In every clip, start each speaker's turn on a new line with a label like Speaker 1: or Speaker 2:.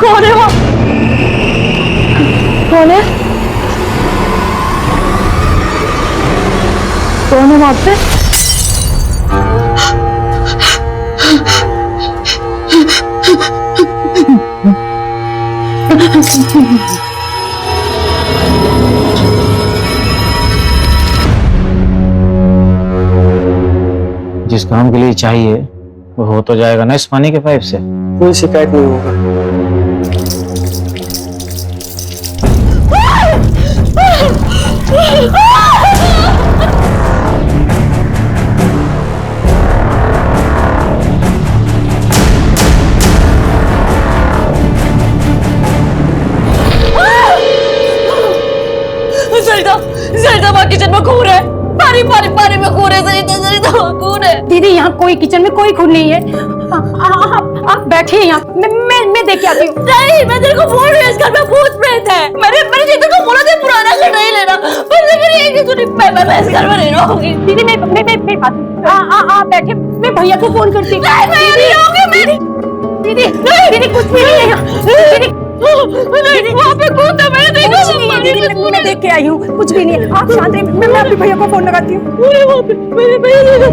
Speaker 1: कौन है वो? कौन है? कौन है वहां पे?
Speaker 2: जिस काम के लिए चाहिए वो हो तो जाएगा ना इस पानी के पाइप से।
Speaker 3: कोई शिकायत नहीं होगा।
Speaker 1: सरिता वहाँ किचन में खून है। पानी पानी पानी में खून है। सरिता वहाँ खून है। दीदी यहाँ कोई किचन में कोई खून नहीं है। आप बैठिए यहाँ, मैं देख के आती हूँ। नहीं, मैं तेरे को बोल रही हूँ इस घर में भूत प्रेत है। मैंने जीतू को बोला था पुराना घर नहीं लेना, पर लेकिन ये कि सुनी मैं इस घर में नहीं रहूंगी। दीदी मैं आप बैठे, मैं भैया को फोन करती हूँ। दीदी कुछ भी नहीं है। दीदी वहाँ पे कौन था? मैंने देखा दीदी, मैं देख के आई हूँ। कुछ भी नहीं है, आप शांत रहिए। मैं अपने भैया को फोन लगाती हूँ। वहाँ पे मेरे भैया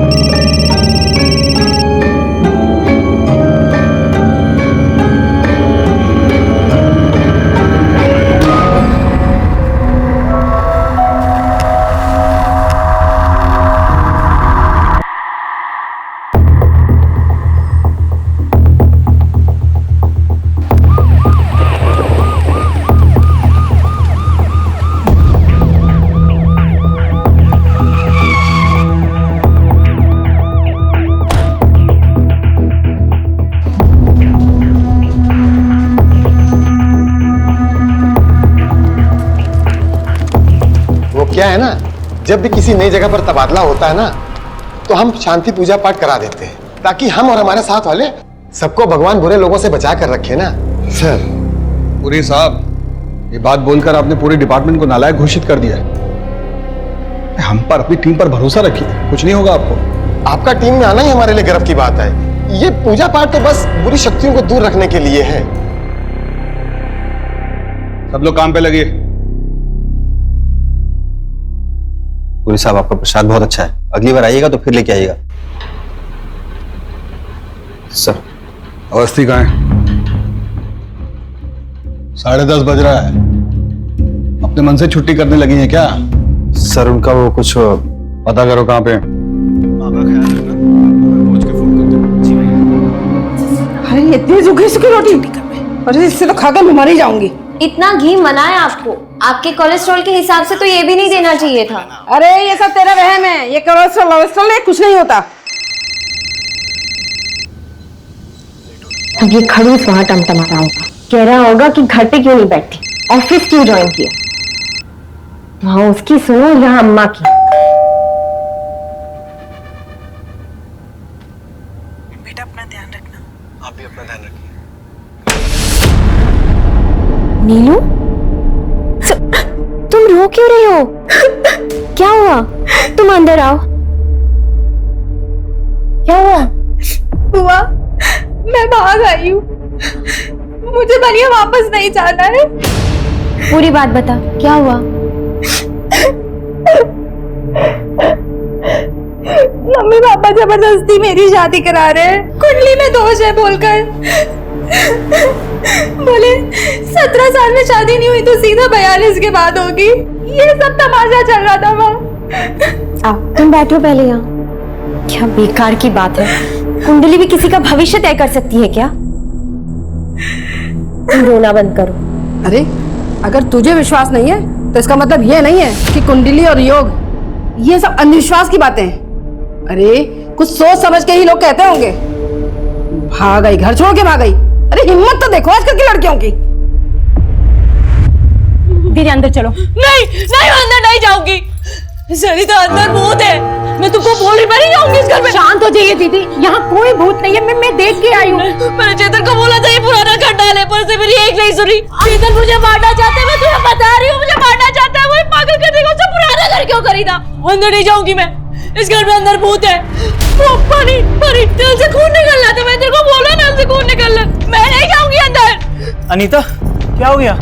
Speaker 4: क्या है ना, जब भी किसी नई जगह पर तबादला होता है ना, तो हम शांति पूजा पाठ करा देते हैं ताकि हम और हमारे साथ वाले सबको भगवान बुरे लोगों से बचा कर रखे ना।
Speaker 5: सर, पुरी साहब, ये बात बोलकर आपने पूरे डिपार्टमेंट को नालायक घोषित कर दिया है। हम पर, अपनी टीम पर भरोसा रखिए, कुछ नहीं होगा आपको।
Speaker 4: आपका टीम में आना ही हमारे लिए गर्व की बात है। ये पूजा पाठ तो बस बुरी शक्तियों को दूर रखने के लिए है।
Speaker 5: सब लोग काम पे लगिए।
Speaker 6: पुरी साहब, आपका प्रसाद बहुत अच्छा है, अगली बार आइएगा तो फिर लेके आइएगा। सर,
Speaker 5: अवस्थी कहाँ है? 10:30 बज रहा है। अपने मन से छुट्टी करने लगी हैं क्या?
Speaker 6: सर, उनका वो कुछ
Speaker 5: पता करो कहाँ पे। माँ का ख्याल रखना, पहुंच के फोन करते। जी भैया।
Speaker 1: अरे इतनी सूखी सूखी रोटी, अरे इससे तो खाकर मैं मर ही जाऊंगी।
Speaker 7: इतना घी मना है आपको, आपके कोलेस्ट्रॉल के हिसाब से तो ये भी नहीं देना चाहिए था।
Speaker 1: अरे ये सब तेरा वहम है, ये कोलेस्ट्रॉल कुछ नहीं होता।
Speaker 7: अब ये खड़ूस वहां टमटमा रहा होगा, कह रहा होगा कि घर पे क्यों नहीं बैठती, ऑफिस क्यों ज्वाइन किया। वहां उसकी सुनो, यहाँ अम्मा की।
Speaker 8: बेटा अपना ध्यान रखना।
Speaker 5: आप भी अपना ध्यान रखिए।
Speaker 7: नीलू, तुम रो क्यों रही हो? क्या हुआ? तुम अंदर आओ। क्या हुआ?
Speaker 9: बुआ, मैं भाग आई हूँ, मुझे बनिया वापस नहीं जाना है।
Speaker 7: पूरी बात बता, क्या हुआ?
Speaker 9: मम्मी पापा जबरदस्ती मेरी शादी करा रहे हैं, कुंडली में दोष है बोलकर। बोले 17 साल में शादी नहीं हुई तो सीधा 42 के बाद होगी। ये सब तमाशा चल रहा था वहाँ।
Speaker 7: आओ, तुम बैठो पहले यहाँ। क्या बेकार की बात है, कुंडली भी किसी का भविष्य तय कर सकती है क्या? तुम रोना बंद करो।
Speaker 1: अरे अगर तुझे विश्वास नहीं है तो इसका मतलब ये नहीं है कि कुंडली और योग ये सब अंधविश्वास की बातें हैं। अरे कुछ सोच समझ के ही लोग कहते होंगे। भाग गई, घर छोड़ के भाग गई। अरे हिम्मत तो देखो आजकल की लड़कियों की। दीदी अंदर चलो।
Speaker 9: नहीं नहीं, मैं अंदर नहीं जाऊंगी। सरिता, अंदर भूत है, मैं तुमको बोल रही, मैं नहीं जाऊंगी इस घर में।
Speaker 1: शांत हो जाइए दीदी, यहाँ कोई भूत नहीं है। मैं देख के आई हूँ।
Speaker 9: मैंने चेतन को बोला था ये पुराना घर डाले, पर से मेरी एक नहीं सुनी। चेतन मुझे मारना चाहते हैं, मैं तुम्हें बता रही हूँ, मुझे मारना चाहता है। वो पागल करने को उससे पुराना घर क्यों खरीदा? अंदर नहीं जाऊंगी मैं, इस घर में अंदर भूत है। वो पानी पानी, दिल से खून निकल रहा था, मैं तेरे को बोला ना, दिल से खून निकल रहा। मैं नहीं जाऊंगी अंदर।
Speaker 2: अनीता क्या हो गया?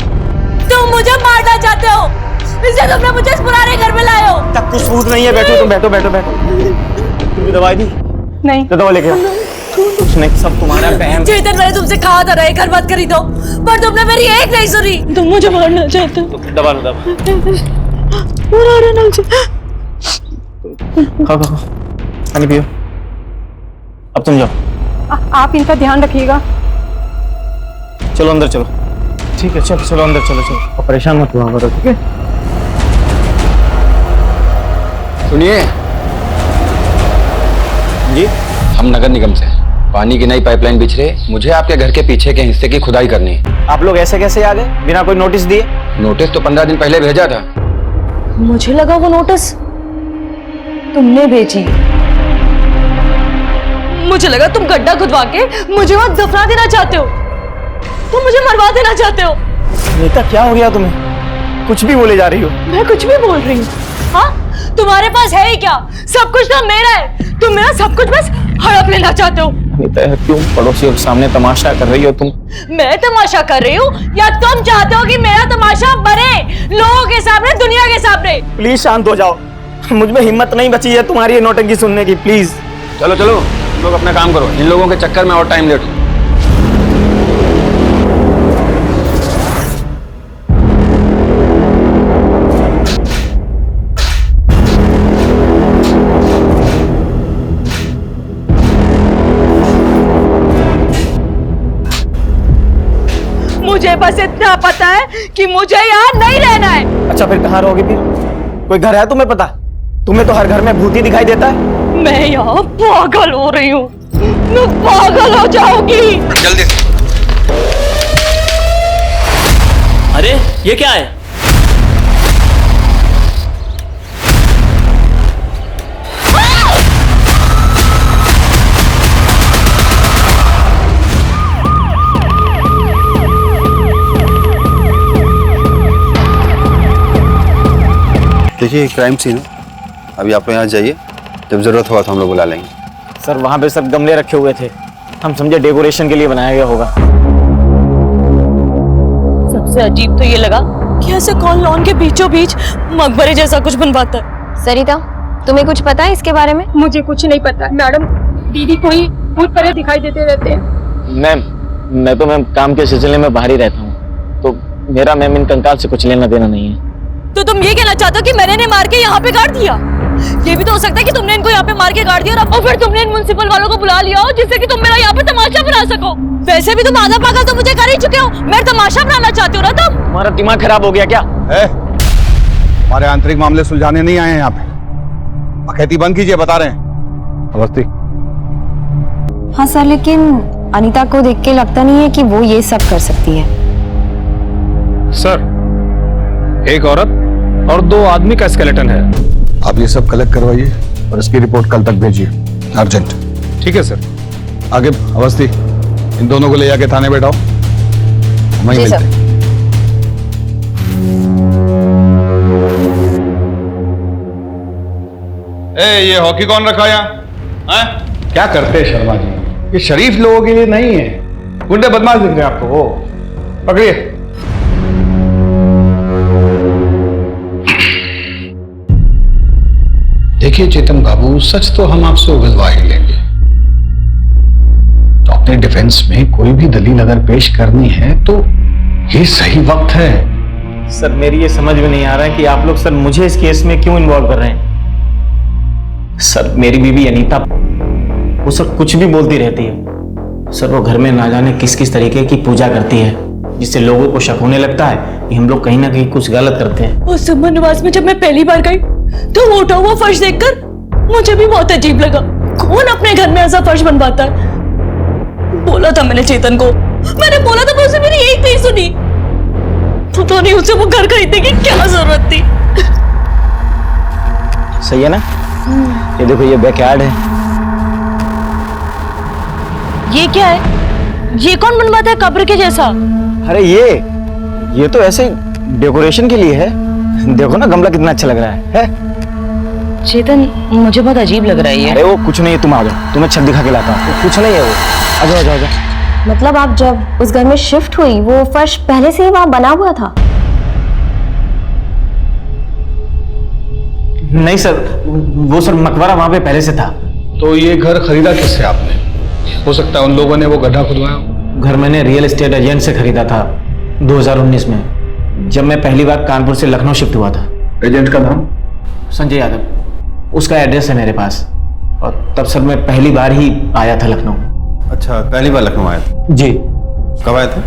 Speaker 1: तुम मुझे मारना चाहते हो, इसलिए तुमने मुझे इस पुराने घर में लाए हो।
Speaker 2: तब कुछ सबूत नहीं है, बैठो तुम, बैठो बैठो बैठो। तुम्हें दवाई दी?
Speaker 1: नहीं।
Speaker 2: तो दवा लेके आओ। कुछ नहीं, सब तुम्हारा बहन।
Speaker 1: चेतन, मैंने तुमसे कहा था ना ये घर मत खरीदो, पर तुमने मेरी एक नहीं सुनी। तुम मुझे मारना चाहते हो।
Speaker 2: दबा लो, दबा। खाओ खाओ, पानी पियो। अब तुम जाओ।
Speaker 1: आप इनका ध्यान रखिएगा।
Speaker 2: चलो अंदर चलो। ठीक है, चलो चलो अंदर चलो चलो। और परेशान मत हुआ करो, ठीक है?
Speaker 6: सुनिए
Speaker 2: जी।
Speaker 6: हम नगर निगम से पानी की नई पाइपलाइन बिछ रही, मुझे आपके घर के पीछे के हिस्से की खुदाई करनी है।
Speaker 2: आप लोग ऐसे कैसे आ गए बिना कोई नोटिस दिए?
Speaker 6: नोटिस तो 15 दिन पहले भेजा था।
Speaker 1: मुझे लगा वो नोटिस तुमने भेजी। मुझे लगा तुम गड्ढा खुदवा के मुझे वहां दफना देना चाहते हो, तुम मुझे मरवा देना चाहते हो।
Speaker 2: नीता क्या हो गया तुम्हें? कुछ भी बोले जा रही हो।
Speaker 1: मैं कुछ भी बोल रही हूँ? हाँ, तुम्हारे पास है ही क्या? सब कुछ तो मेरा है, तुम मेरा सब कुछ बस हड़प लेना चाहते हो।
Speaker 2: नीता क्यों पड़ोसियों के सामने तमाशा कर रही हो तुम?
Speaker 1: मैं तमाशा कर रही हूँ या तुम चाहते हो कि मेरा तमाशा बने लोगों के सामने, दुनिया के सामने?
Speaker 2: प्लीज शांत हो जाओ, मुझ में हिम्मत नहीं बची है तुम्हारी ये नौटंकी सुनने की। प्लीज
Speaker 6: चलो चलो, तुम लोग अपना काम करो, इन लोगों के चक्कर में और टाइम लेट हो।
Speaker 1: मुझे बस इतना पता है कि मुझे यहाँ नहीं रहना है।
Speaker 2: अच्छा फिर कहाँ रहोगे? फिर कोई घर है तुम्हें पता? तुम्हें तो हर घर में भूत ही दिखाई देता है।
Speaker 1: मैं यहाँ पागल हो रही हूँ, मैं पागल हो जाऊंगी।
Speaker 6: जल्दी से।
Speaker 2: अरे ये क्या है?
Speaker 6: देखिए क्राइम सीन है, अभी आप लोग यहाँ जाइए, जब जरूरत होगा तो हम लोग बुला लेंगे।
Speaker 2: सर वहाँ पे सब गमले रखे हुए थे, हम समझे डेकोरेशन के लिए बनाया गया होगा।
Speaker 1: सबसे अजीब तो ये लगा कि ऐसे कौन लॉन के बीचों बीच मकबरे जैसा कुछ बनवाता है।
Speaker 7: सरिता, तुम्हें कुछ पता है इसके बारे में?
Speaker 1: मुझे कुछ नहीं पता मैडम, दीदी कोई भूत प्रेत दिखाई देते रहते हैं।
Speaker 2: मैम मैं तो मैम काम के सिलसिले में बाहर ही रहता हूँ, तो मेरा मैम इन कंकाल से कुछ लेना देना नहीं है।
Speaker 1: तो तुम ये कहना चाहते हो कि मैंने इन्हें मार के यहाँ पे गाड़ दिया? ये भी तो हो सकता है कि तुमने इनको यहाँ पे मार के गाड़ दिया और फिर तुमने इन म्युनिसिपल वालों को बुला लिया हो जिससे कि तुम मेरा यहाँ पे तमाशा बना सको। वैसे भी तुम आधा पागल तो मुझे कर ही चुके हो, मैं तमाशा बनाना चाहती हूँ ना तुम?
Speaker 2: तुम्हारा दिमाग खराब हो गया क्या?
Speaker 5: हमारे आंतरिक मामले सुलझाने नहीं आए हैं यहाँ पे, अखैती बंद कीजिए, बता रहे हैं। अवस्थी।
Speaker 7: हाँ सर, लेकिन अनीता को देख के लगता नहीं है कि वो ये सब कर सकती है।
Speaker 5: सर, एक औरत और 2 आदमी का स्केलेटन है। आप ये सब कलेक्ट करवाइए और इसकी रिपोर्ट कल तक भेजिए, अर्जेंट। ठीक है सर। आगे अवस्थी, इन दोनों को ले जाके थाने बैठाओ, वहीं मिलते हैं। ये हॉकी कौन रखा यहाँ? क्या करते हैं शर्मा जी, ये शरीफ लोगों के लिए नहीं है, गुंडे बदमाश दिख रहे हैं आपको। वो पकड़िए। देखिए चेतन बाबू, सच तो हम आपसे उगलवा ही लेंगे, तो अपने डिफेंस में कोई भी दलील अगर पेश करनी है तो ये सही वक्त है।
Speaker 2: सर मेरी ये समझ में नहीं आ रहा है कि आप लोग सर मुझे इस केस में क्यों इन्वॉल्व कर रहे हैं। सर मेरी बीवी अनीता, वो सर कुछ भी बोलती रहती है। सर वो घर में ना जाने किस किस तरीके की पूजा करती है, जिससे लोगों को शक होने लगता है कि हम लोग कहीं ना कहीं कुछ गलत करते हैं।
Speaker 1: उस सुमन निवास में जब मैं पहली बार गई तो वो उठा हुआ फर्श देखकर मुझे भी बहुत अजीब लगा। कौन अपने घर में ऐसा फर्श बनवाता है? बोला था मैंने चेतन को, मैंने बोला था, पर उसे मेरी एक नहीं सुनी। पता नहीं उसे वो घर खरीदने की क्या जरूरत थी।
Speaker 2: सही है ना? ये देखो ये बैकयार्ड है।
Speaker 1: ये क्या है? ये कौन बनवाता है कब्र के जैसा?
Speaker 2: अरे ये तो ऐसे डेकोरेशन के लिए है। देखो ना गमला कितना अच्छा लग रहा है?
Speaker 1: चेतन मुझे बहुत अजीब लग रहा है ये।
Speaker 2: अरे वो कुछ नहीं है, तुम आ जाओ, तुम्हें छत दिखा के लाता हूँ। कुछ नहीं है वो, आ जाओ आ जाओ आ जाओ।
Speaker 7: मतलब आप जब उस घर में शिफ्ट हुई वो फर्श पहले से ही वहां बना हुआ था?
Speaker 2: नहीं सर, वो सर मकबरा वहां पे पहले से था।
Speaker 5: तो ये घर खरीदा किससे आपने? हो सकता है उन लोगों ने वो गड्ढा खुदवाया हो।
Speaker 2: घर मैंने रियल एस्टेट एजेंट से खरीदा था 2019 में, जब मैं पहली बार कानपुर से लखनऊ शिफ्ट हुआ था।
Speaker 5: एजेंट का नाम?
Speaker 2: संजय यादव, उसका एड्रेस है मेरे पास। और तब सर मैं पहली बार ही आया था लखनऊ।
Speaker 6: अच्छा, पहली बार लखनऊ आए थे?
Speaker 2: जी।
Speaker 6: कब आए थे?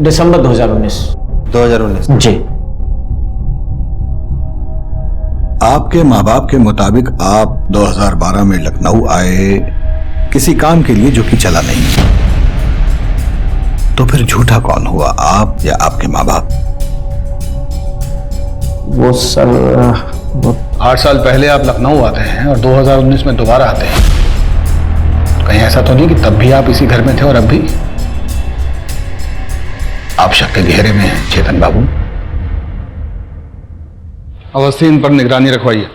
Speaker 2: दिसंबर 2019।
Speaker 6: 2019।
Speaker 2: जी।
Speaker 3: आपके माँ बाप के मुताबिक आप 2012 में लखनऊ आए किसी काम के लिए जो कि चला नहीं, तो फिर झूठा कौन हुआ, आप या आपके माँ बाप?
Speaker 2: वो सर
Speaker 5: 8 साल पहले आप लखनऊ आते हैं और 2019 में दोबारा आते हैं। कहीं ऐसा तो नहीं कि तब भी आप इसी घर में थे और अब भी? आप शक के घेरे में हैं चेतन बाबू। अवस्थी, इन पर निगरानी रखवाइए।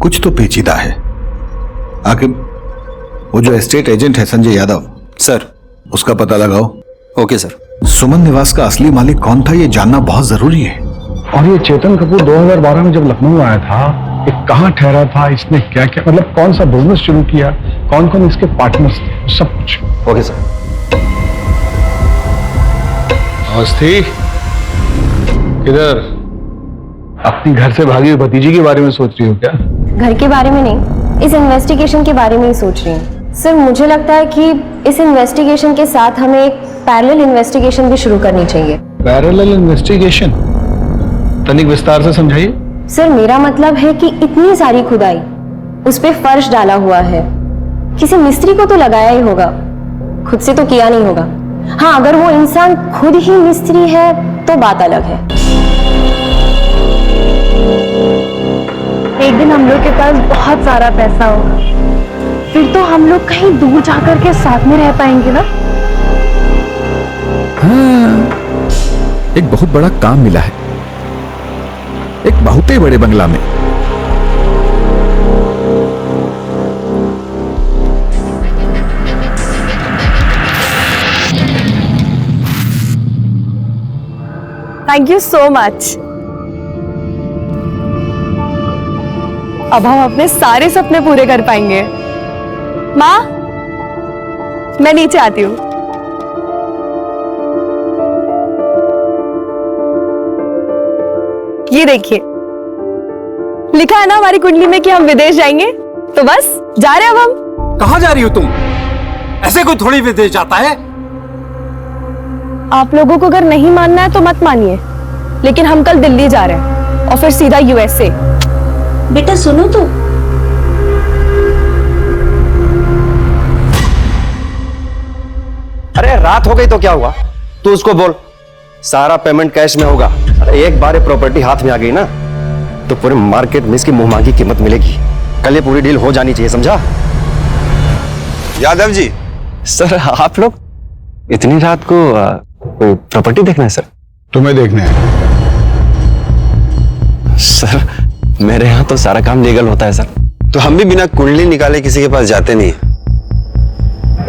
Speaker 3: कुछ तो पेचीदा है। आखिर वो जो एस्टेट एजेंट है संजय यादव,
Speaker 6: सर।
Speaker 3: उसका पता लगाओ।
Speaker 6: Okay sir.
Speaker 3: सुमन निवास का असली मालिक कौन था ये जानना बहुत जरूरी है।
Speaker 5: और ये चेतन कपूर 2012 में जब लखनऊ आया था, ये कहाँ ठहरा था, इसने क्या क्या, मतलब कौन सा बिजनेस शुरू किया, कौन कौन इसके पार्टनर्स थे, सब कुछ।
Speaker 6: Okay sir.
Speaker 5: अवस्थी, किधर? अपनी घर से भागी हुई भतीजी के बारे में सोच रही हो क्या?
Speaker 7: घर के बारे में नहीं, इस इन्वेस्टिगेशन के बारे में ही सोच रही हूँ। सर मुझे लगता है कि इस इन्वेस्टिगेशन के साथ हमें एक पैरेलल इन्वेस्टिगेशन भी शुरू करनी चाहिए।
Speaker 5: Parallel investigation? तनिक विस्तार से समझाइए।
Speaker 7: सर मेरा मतलब है कि इतनी सारी खुदाई, उस पे फर्श डाला हुआ है, किसी मिस्त्री को तो लगाया ही होगा, खुद से तो किया नहीं होगा। हाँ, अगर वो इंसान खुद ही मिस्त्री है तो बात अलग है।
Speaker 1: एक दिन हम लोग के पास बहुत सारा पैसा होगा, फिर तो हम लोग कहीं दूर जाकर के साथ में रह पाएंगे ना।
Speaker 10: हाँ, एक बहुत बड़ा काम मिला है, एक बहुत ही बड़े बंगला में।
Speaker 1: Thank you so much. अब हम अपने सारे सपने पूरे कर पाएंगे। माँ, मैं नीचे आती हूँ। ये देखिए, लिखा है ना हमारी कुंडली में कि हम विदेश जाएंगे, तो बस जा रहे हैं अब हम।
Speaker 10: कहाँ जा रही हो तुम? ऐसे कोई थोड़ी विदेश जाता है।
Speaker 1: आप लोगों को अगर नहीं मानना है तो मत मानिए, लेकिन हम कल दिल्ली जा रहे हैं और फिर सीधा यूएसए।
Speaker 9: बेटा सुनो तो,
Speaker 6: अरे रात हो गई तो क्या हुआ? तू उसको बोल सारा पेमेंट कैश में होगा। अरे एक बार ये प्रॉपर्टी हाथ में आ गई ना तो पूरे मार्केट में इसकी मुंहमांगी कीमत मिलेगी। कल ये पूरी डील हो जानी चाहिए, समझा?
Speaker 4: यादव जी,
Speaker 6: सर आप लोग इतनी रात को कोई प्रॉपर्टी देखना है? सर
Speaker 5: तुम्हें देखने हैं।
Speaker 6: सर मेरे यहाँ तो सारा काम लीगल होता है सर।
Speaker 11: तो हम भी बिना कुंडली निकाले किसी के पास जाते नहीं।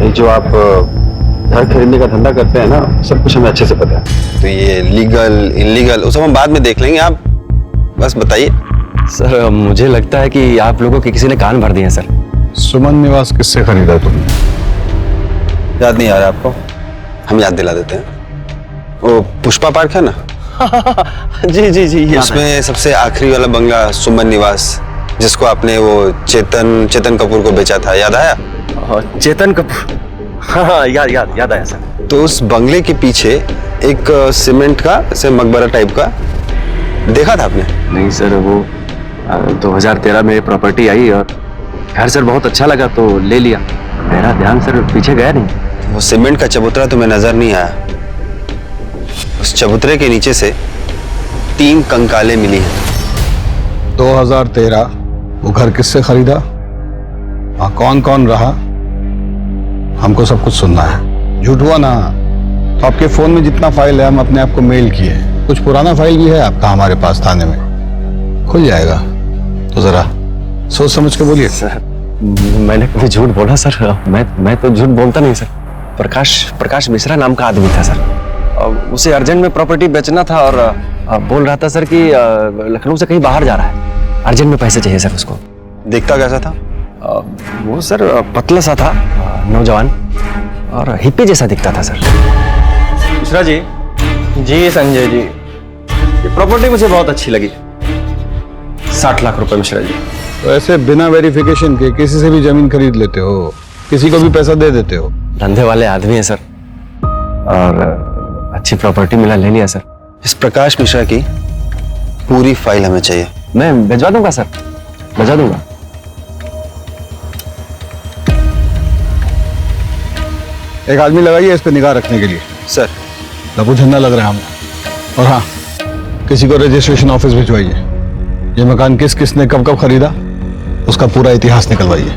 Speaker 6: ये जो आप घर खरीदने का धंधा करते हैं ना, सब कुछ हमें अच्छे से पता है।
Speaker 11: तो ये लीगल इलीगल वो सब हम बाद में देख लेंगे, आप बस बताइए।
Speaker 6: सर मुझे लगता है कि आप लोगों के किसी ने कान भर दिए हैं सर।
Speaker 5: सुमन निवास किससे खरीदा तुमने?
Speaker 11: याद नहीं आ रहा आपको? हम याद दिला देते हैं। वो पुष्पा पार्क है ना?
Speaker 6: जी जी जी,
Speaker 11: उसमें सबसे आखिरी वाला बंगला सुमन निवास, जिसको आपने वो चेतन कपूर को बेचा था, याद आया?
Speaker 6: चेतन कपूर, हाँ याद आया सर।
Speaker 11: तो उस बंगले के पीछे एक सीमेंट का से मकबरा टाइप का देखा था आपने?
Speaker 6: नहीं सर, वो 2013 में प्रॉपर्टी आई और घर सर बहुत अच्छा लगा तो ले लिया। मेरा ध्यान सर पीछे गया नहीं।
Speaker 11: वो सीमेंट का चबूतरा तुम्हें नजर नहीं आया? उस चबूतरे के नीचे से 3 कंकालें मिली हैं।
Speaker 5: 2013 वो घर किससे खरीदा? वहां कौन कौन रहा? हमको सब कुछ सुनना है। झूठ हुआ ना तो आपके फोन में जितना फाइल है हम अपने आप को मेल किए। कुछ पुराना फाइल भी है आपका हमारे पास थाने में, खुल जाएगा। तो जरा सोच समझ के बोलिए।
Speaker 6: सर मैंने कभी झूठ बोला सर? मैं तो झूठ बोलता नहीं सर। प्रकाश मिश्रा नाम का आदमी था सर। उसे अर्जेंट में प्रॉपर्टी बेचना था और बोल रहा था सर कि लखनऊ से कहीं बाहर जा रहा है, अर्जेंट में पैसे चाहिए सर उसको।
Speaker 11: दिखता कैसा था?
Speaker 6: वो सर पतला सा था, नौजवान और हिप्पी जैसा दिखता था सर।
Speaker 2: मिश्रा जी। जी संजय जी, ये प्रॉपर्टी मुझे बहुत अच्छी लगी। 60 लाख रुपए मिश्रा जी।
Speaker 5: तो ऐसे बिना वेरिफिकेशन के किसी से भी जमीन खरीद लेते हो, किसी को भी पैसा दे देते हो?
Speaker 6: धंधे वाले आदमी है सर, और अच्छी प्रॉपर्टी मिला, ले लिया सर।
Speaker 11: इस प्रकाश मिश्रा की पूरी फाइल हमें चाहिए।
Speaker 6: मैं भिजवा दूंगा सर, भिजवा दूंगा।
Speaker 5: एक आदमी लगाइए इस पे निगाह रखने के लिए।
Speaker 11: सर
Speaker 5: लपू झंडा लग रहा है हमको। और हाँ, किसी को रजिस्ट्रेशन ऑफिस भिजवाइए। ये मकान किस किस ने कब कब खरीदा उसका पूरा इतिहास निकलवाइए।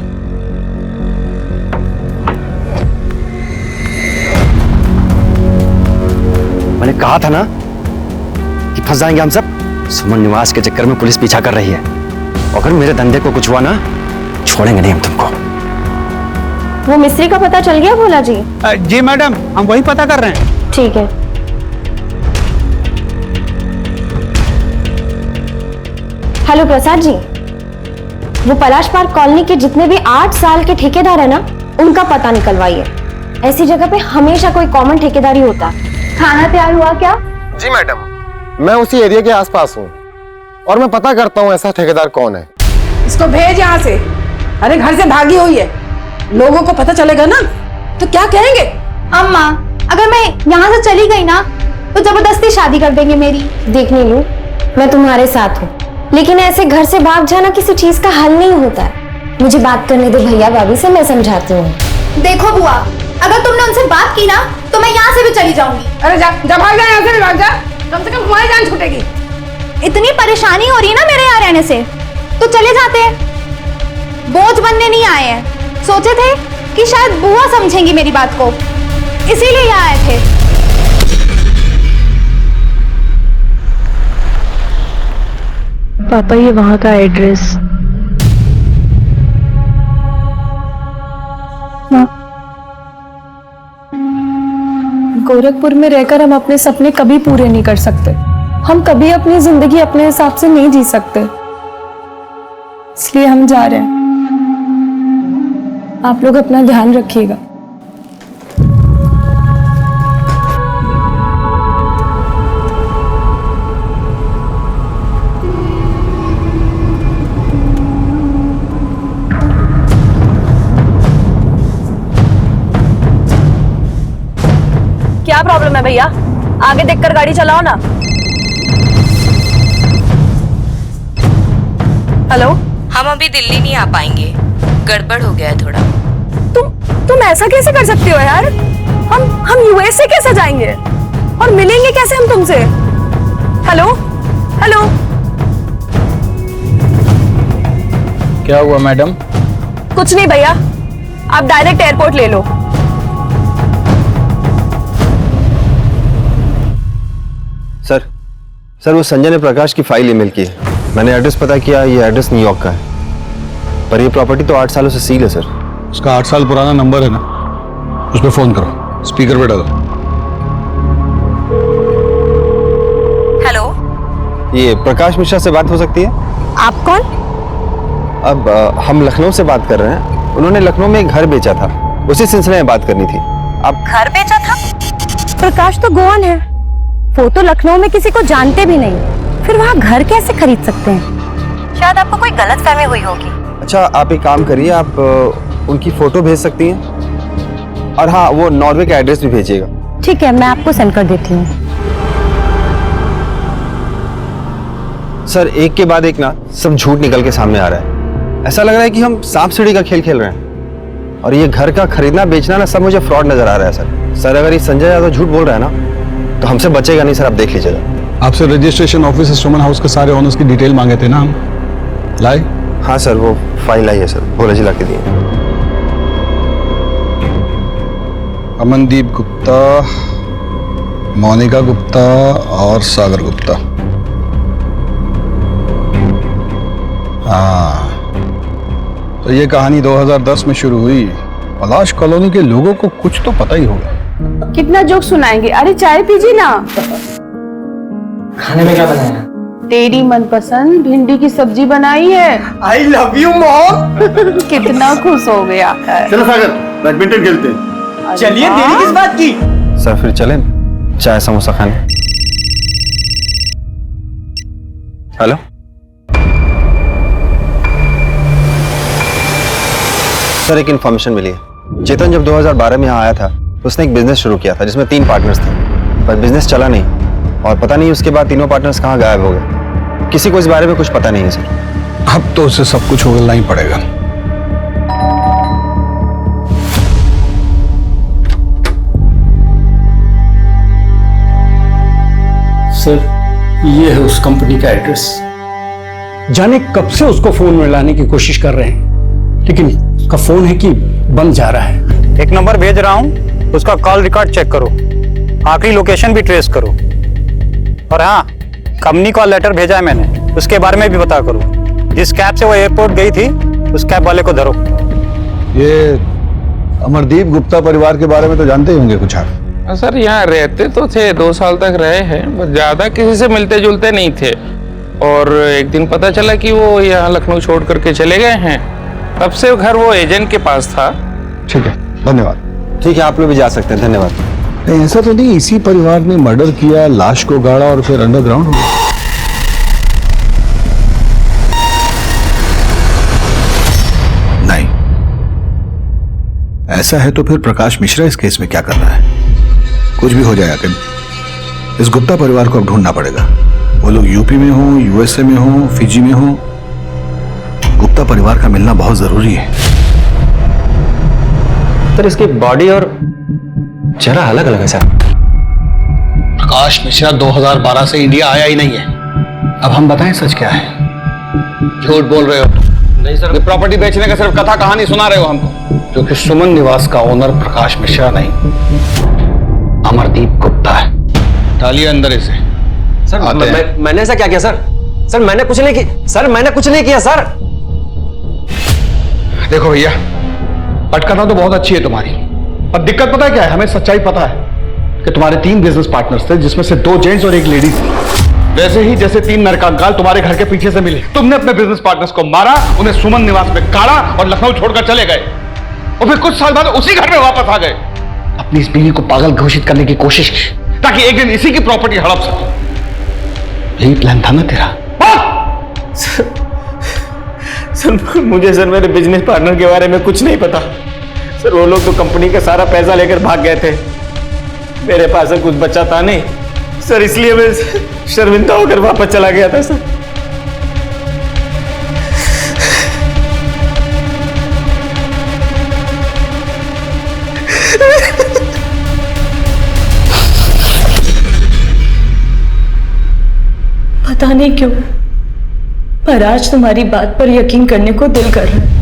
Speaker 6: मैंने कहा था ना कि फंस जाएंगे हम सब। सुमन निवास के चक्कर में पुलिस पीछा कर रही है, अगर मेरे धंधे को कुछ हुआ ना, छोड़ेंगे नहीं हम तुमको।
Speaker 7: वो मिस्त्री का पता चल गया भोला जी?
Speaker 8: जी मैडम, हम वही पता कर रहे हैं।
Speaker 7: ठीक है। हेलो प्रसाद जी, वो पलाश पार्क कॉलोनी के जितने भी 8 साल के ठेकेदार है ना, उनका पता निकलवाइए। ऐसी जगह पे हमेशा कोई कॉमन ठेकेदार ही होता है। खाना तैयार हुआ क्या?
Speaker 4: जी मैडम, मैं उसी एरिया के आसपास हूँ और मैं पता करता हूँ ऐसा ठेकेदार कौन है।
Speaker 8: इसको भेज यहाँ से। अरे घर से भागी हुई है, लोगों को पता चलेगा ना तो क्या कहेंगे?
Speaker 9: अम्मा, अगर मैं यहाँ से चली गई ना तो जबरदस्ती शादी कर देंगे मेरी।
Speaker 7: देख नीलू, मैं तुम्हारे साथ हूँ, लेकिन ऐसे घर से भाग जाना किसी चीज का हल नहीं होता है। मुझे बात करने दे भैया भाभी से, मैं समझाती हूँ।
Speaker 9: देखो बुआ, अगर तुमने उनसे बात की ना तो मैं यहाँ से भी चली जाऊंगी।
Speaker 8: अरे जा जा, भाग जा यहाँ से, भाग जा, कम से कम तुम्हारी जान छूटेगी।
Speaker 9: इतनी परेशानी हो रही है ना मेरे यहाँ रहने से, तो चले जाते हैं। बोझ बनने नहीं आए हैं, सोचे थे कि शायद बुआ समझेंगी मेरी बात को, इसीलिए यहाँ आए थे।
Speaker 7: पापा, ये वहाँ का एड्रेस।
Speaker 1: गोरखपुर में रहकर हम अपने सपने कभी पूरे नहीं कर सकते। हम कभी अपनी जिंदगी अपने हिसाब से नहीं जी सकते, इसलिए हम जा रहे हैं। आप लोग अपना ध्यान रखिएगा।
Speaker 7: क्या प्रॉब्लम है भैया? आगे देखकर गाड़ी चलाओ ना। हेलो,
Speaker 12: हम अभी दिल्ली नहीं आ पाएंगे, गड़बड़ हो गया है थोड़ा।
Speaker 7: तुम ऐसा कैसे कर सकती हो यार? हम यूएस से कैसे जाएंगे और मिलेंगे कैसे हम तुमसे? हेलो हेलो,
Speaker 8: क्या हुआ मैडम?
Speaker 7: कुछ नहीं भैया, आप डायरेक्ट एयरपोर्ट ले लो।
Speaker 11: सर वो संजय ने प्रकाश की फाइल ईमेल की है। मैंने एड्रेस पता किया, ये एड्रेस न्यूयॉर्क का है, पर ये प्रॉपर्टी तो 8 सालों से सील है सर।
Speaker 5: उसका 8 साल पुराना नंबर है ना, उस पर फोन करो, स्पीकर पे डालो।
Speaker 12: हेलो,
Speaker 11: ये प्रकाश मिश्रा से बात हो सकती है?
Speaker 7: आप कौन?
Speaker 11: अब हम लखनऊ से बात कर रहे हैं। उन्होंने लखनऊ में एक घर बेचा था, उसी सिलसिले में बात करनी थी। आप
Speaker 12: घर बेचा था?
Speaker 7: प्रकाश तो गोवन है, वो तो लखनऊ में किसी को जानते भी नहीं, फिर वहाँ घर कैसे खरीद सकते हैं?
Speaker 12: शायद आपको कोई गलतफहमी हुई होगी।
Speaker 11: अच्छा, आप एक काम करिए, आप उनकी फोटो भेज सकती हैं, और हाँ, वो नॉर्वे का एड्रेस भी भेजिएगा।
Speaker 7: ठीक है, मैं आपको सेंड कर देती हूँ।
Speaker 11: सर, एक के बाद एक ना सब झूठ निकल के सामने आ रहा है। ऐसा लग रहा है कि हम सांप सीढ़ी का खेल खेल रहे हैं, और ये घर का खरीदना बेचना ना सब मुझे फ्रॉड नजर आ रहा है सर। अगर ये संजय यादव झूठ बोल रहा है ना तो हमसे बचेगा नहीं सर, आप देख लीजिएगा।
Speaker 5: आपसे रजिस्ट्रेशन ऑफिस सुमन हाउस के सारे ओनर्स की डिटेल मांगे थे ना हम, लाए?
Speaker 11: हाँ सर, वो फाइल आई है सर, भोला जी ला के दिए।
Speaker 5: अमनदीप गुप्ता, मोनिका गुप्ता और सागर गुप्ता। हाँ, तो ये कहानी 2010 में शुरू हुई
Speaker 3: पलाश कॉलोनी के लोगों को कुछ तो पता ही होगा।
Speaker 8: कितना जोक सुनाएंगे। अरे चाय पीजिए ना।
Speaker 2: खाने में क्या बनाया?
Speaker 8: तेरी मनपसंद भिंडी की सब्जी बनाई है।
Speaker 6: I love you mom.
Speaker 8: कितना खुश हो गया।
Speaker 5: चलो सागर बैडमिंटन खेलते हैं।
Speaker 6: चलिए, देरी किस बात की? सर फिर चलें चाय समोसा खाने। हेलो, सर एक इन्फॉर्मेशन मिली है। चेतन जब 2012 में यहाँ आया था तो उसने एक बिजनेस शुरू किया था जिसमें 3 पार्टनर्स थे, पर बिजनेस चला नहीं और पता नहीं उसके बाद तीनों पार्टनर्स कहाँ गायब हो गए। किसी को इस बारे में कुछ पता नहीं है सर।
Speaker 3: अब तो उसे सब कुछ उगलना ही पड़ेगा।
Speaker 13: सर ये है उस कंपनी का एड्रेस। जाने कब से उसको फोन में लाने की कोशिश कर रहे हैं, लेकिन उसका फोन है कि बंद जा रहा है।
Speaker 14: एक नंबर भेज रहा हूं, उसका कॉल रिकॉर्ड चेक करो, आखिरी लोकेशन भी ट्रेस करो। और हाँ, कंपनी का लेटर भेजा है मैंने, उसके बारे में भी पता करो। जिस कैब से वो एयरपोर्ट गई थी उस कैब वाले को धरो।
Speaker 3: ये अमरदीप गुप्ता परिवार के बारे में तो जानते ही होंगे कुछ आप?
Speaker 15: सर यहाँ रहते तो थे, 2 साल तक रहे हैं, बस ज्यादा किसी से मिलते जुलते नहीं थे। और एक दिन पता चला कि वो यहाँ लखनऊ छोड़ करके चले गए हैं। तब से घर वो एजेंट के पास था।
Speaker 3: ठीक है, धन्यवाद।
Speaker 6: ठीक है, आप लोग भी जा सकते हैं, धन्यवाद।
Speaker 3: नहीं, ऐसा तो नहीं इसी परिवार ने मर्डर किया, लाश को गाड़ा और फिर अंडरग्राउंड हो गया? नहीं, ऐसा है तो फिर प्रकाश मिश्रा इस केस में क्या कर रहा है? कुछ भी हो जाए आखिर इस गुप्ता परिवार को अब ढूंढना पड़ेगा। वो लोग यूपी में हो, यूएसए में हो, फिजी में हो, गुप्ता परिवार का मिलना बहुत जरूरी है।
Speaker 6: सर इसकी बॉडी और चेहरा अलग अलग है सर।
Speaker 3: प्रकाश मिश्रा 2012 से इंडिया आया ही नहीं है। अब हम बताएं सच क्या है? झूठ बोल रहे हो?
Speaker 5: नहीं सर, प्रॉपर्टी बेचने का सिर्फ कथा कहानी सुना रहे हो हमको।
Speaker 3: क्योंकि सुमन निवास का ओनर प्रकाश मिश्रा नहीं, अमरदीप गुप्ता है। डालिए अंदर इसे।
Speaker 6: सर मैंने ऐसा क्या किया सर? सर मैंने कुछ नहीं किया सर, मैंने कुछ नहीं किया सर।
Speaker 5: देखो भैया, पटकथा तो बहुत अच्छी है तुम्हारी, पर दिक्कत पता है क्या है? हमें सच्चाई पता है कि तुम्हारे 3 बिजनेस पार्टनर्स थे, जिसमें से 2 जेंट्स और 1 लेडीज थी। वैसे ही जैसे 3 नरकंकाल तुम्हारे घर के पीछे से मिले, तुमने अपने बिजनेस पार्टनर्स को मारा, उन्हें सुमन निवास में गाड़ा और लखनऊ छोड़कर चले गए। और फिर कुछ साल बाद उसी घर में वापस आ गए। अपनी इस बीवी को पागल घोषित करने की कोशिश की ताकि एक दिन इसी की प्रॉपर्टी हड़प सके। यही प्लान था ना तेरा?
Speaker 2: सर मुझे सर मेरे बिजनेस पार्टनर के बारे में कुछ नहीं पता सर। वो लोग तो कंपनी का सारा पैसा लेकर भाग गए थे। मेरे पास कुछ बचा था नहीं सर, इसलिए मैं शर्मिंदा होकर वापस चला गया था सर।
Speaker 1: पता नहीं क्यों, पर आज तुम्हारी बात पर यकीन करने को दिल कर रहा है।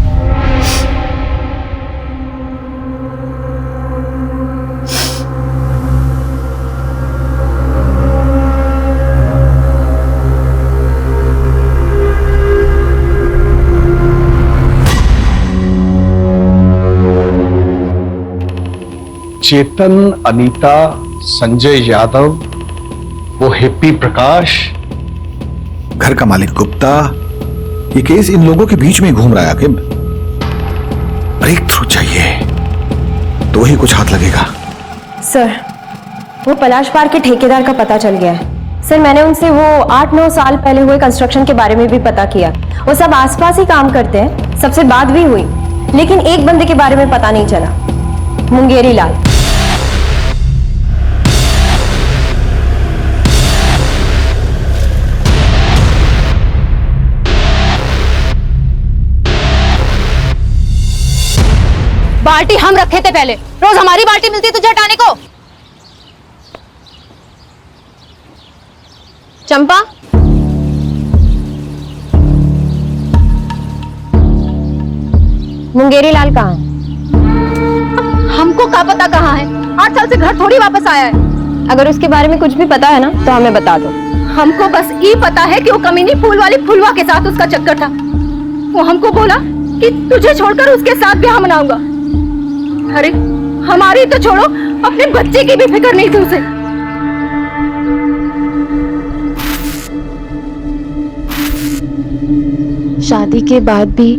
Speaker 3: चेतन, अनीता, संजय यादव, वो हिप्पी प्रकाश, घर का मालिक गुप्ता, ये केस इन लोगों के बीच में घूम रहा है। आकिब ब्रेक थ्रू चाहिए तो ही कुछ हाथ लगेगा।
Speaker 7: सर वो पलाश पार्क के ठेकेदार का पता चल गया है। सर मैंने उनसे वो 8-9 साल पहले हुए कंस्ट्रक्शन के बारे में भी पता किया। वो सब आसपास ही काम करते हैं, सबसे बात भी हुई, लेकिन एक बंदे के बारे में पता नहीं चला, मुंगेरी लाल।
Speaker 1: बाल्टी हम रखे थे पहले, रोज हमारी बाल्टी मिलती तुझे हटाने को।
Speaker 7: चंपा, मुंगेरी लाल कहाँ है?
Speaker 1: हमको क्या पता कहाँ है? 8 साल से घर थोड़ी वापस आया है।
Speaker 7: अगर उसके बारे में कुछ भी पता है ना तो हमें बता दो।
Speaker 1: हमको बस ये पता है कि वो कमीनी फूल वाली फुलवा के साथ उसका चक्कर था। वो हमको बोला कि तुझे छोड़कर उसके साथ ब्याह मनाऊंगा, अरे हमारी तो छोड़ो, अपने बच्चे की भी फिक्र नहीं थी उसे।
Speaker 7: शादी के बाद भी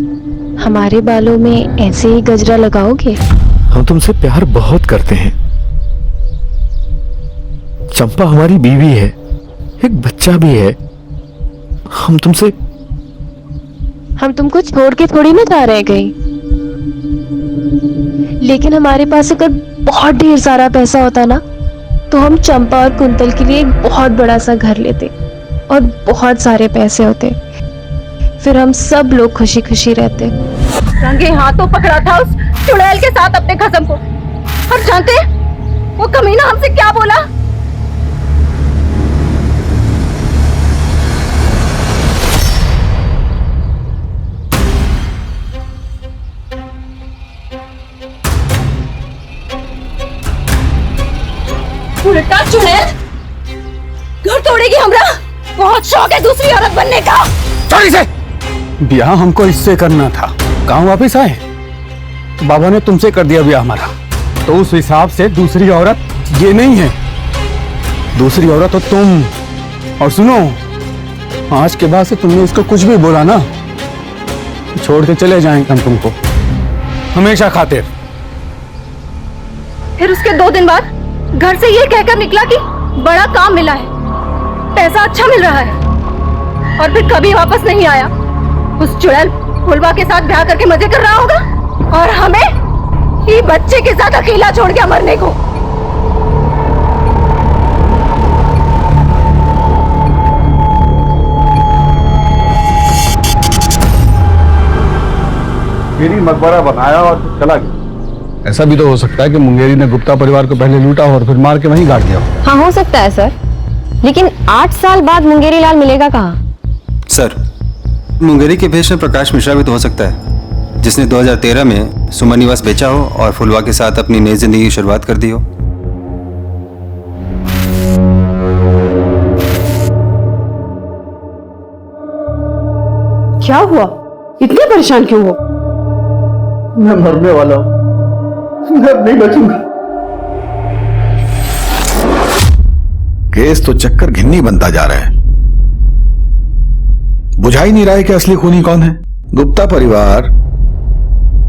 Speaker 7: हमारे बालों में ऐसे ही गजरा लगाओगे?
Speaker 10: हम तुमसे प्यार बहुत करते हैं। चंपा हमारी बीवी है, एक बच्चा भी है। हम
Speaker 7: तुमको छोड़ के थोड़ी ना जा रहे कहीं। लेकिन हमारे पास अगर बहुत ढेर सारा पैसा होता ना, तो हम चंपा और कुंतल के लिए एक बहुत बड़ा सा घर लेते और बहुत सारे पैसे होते। फिर हम सब लोग खुशी खुशी रहते।
Speaker 1: रंगे हाथों पकड़ा था उस चुड़ैल के साथ अपने कसम को। और जानते वो कमीना हमसे क्या बोला? उल्टा चुड़ैल घर तोड़ेगी हमरा। बहुत शौक है दूसरी औरत बनने का।
Speaker 13: चल इसे। ब्याह हमको इससे करना था। गांव वापस आए तो बाबा ने तुमसे कर दिया ब्याह हमारा। तो उस हिसाब से दूसरी औरत ये नहीं है, दूसरी औरत तो तुम। और सुनो, आज के बाद से तुमने उसको कुछ भी बोला ना, छोड़ के चले जाएंगे हम तुमको हमेशा खातिर।
Speaker 1: फिर उसके 2 दिन बाद घर से ये कहकर निकला कि बड़ा काम मिला है, पैसा अच्छा मिल रहा है, और फिर कभी वापस नहीं आया। उस चुड़ैल फुलवा के साथ ब्याह करके मजे कर रहा होगा, और हमें ये बच्चे के साथ अकेला छोड़ के मरने को।
Speaker 5: मेरी मकबरा बनाया और फिर चला गया। ऐसा भी तो हो सकता है कि मुंगेरी ने गुप्ता परिवार को पहले लूटा और फिर मार के वहीं गाड़ दिया।
Speaker 7: हाँ, हो सकता है सर, लेकिन 8 साल बाद मुंगेरी लाल मिलेगा कहाँ?
Speaker 6: सर, मुंगेरी के भेष में प्रकाश मिश्रा भी तो हो सकता है, जिसने 2013 में सुमन निवास बेचा हो और फुलवा के साथ अपनी नई जिंदगी की शुरुआत कर दी हो।
Speaker 8: क्या हुआ? इतने परेशान क्यों हो?
Speaker 5: मैं मरने वाला हूं, मैं अब नहीं बचूंगा।
Speaker 3: केस तो चक्कर घिन्नी बनता जा रहा है। बुझा ही नहीं रहा है कि असली खूनी कौन है। गुप्ता परिवार,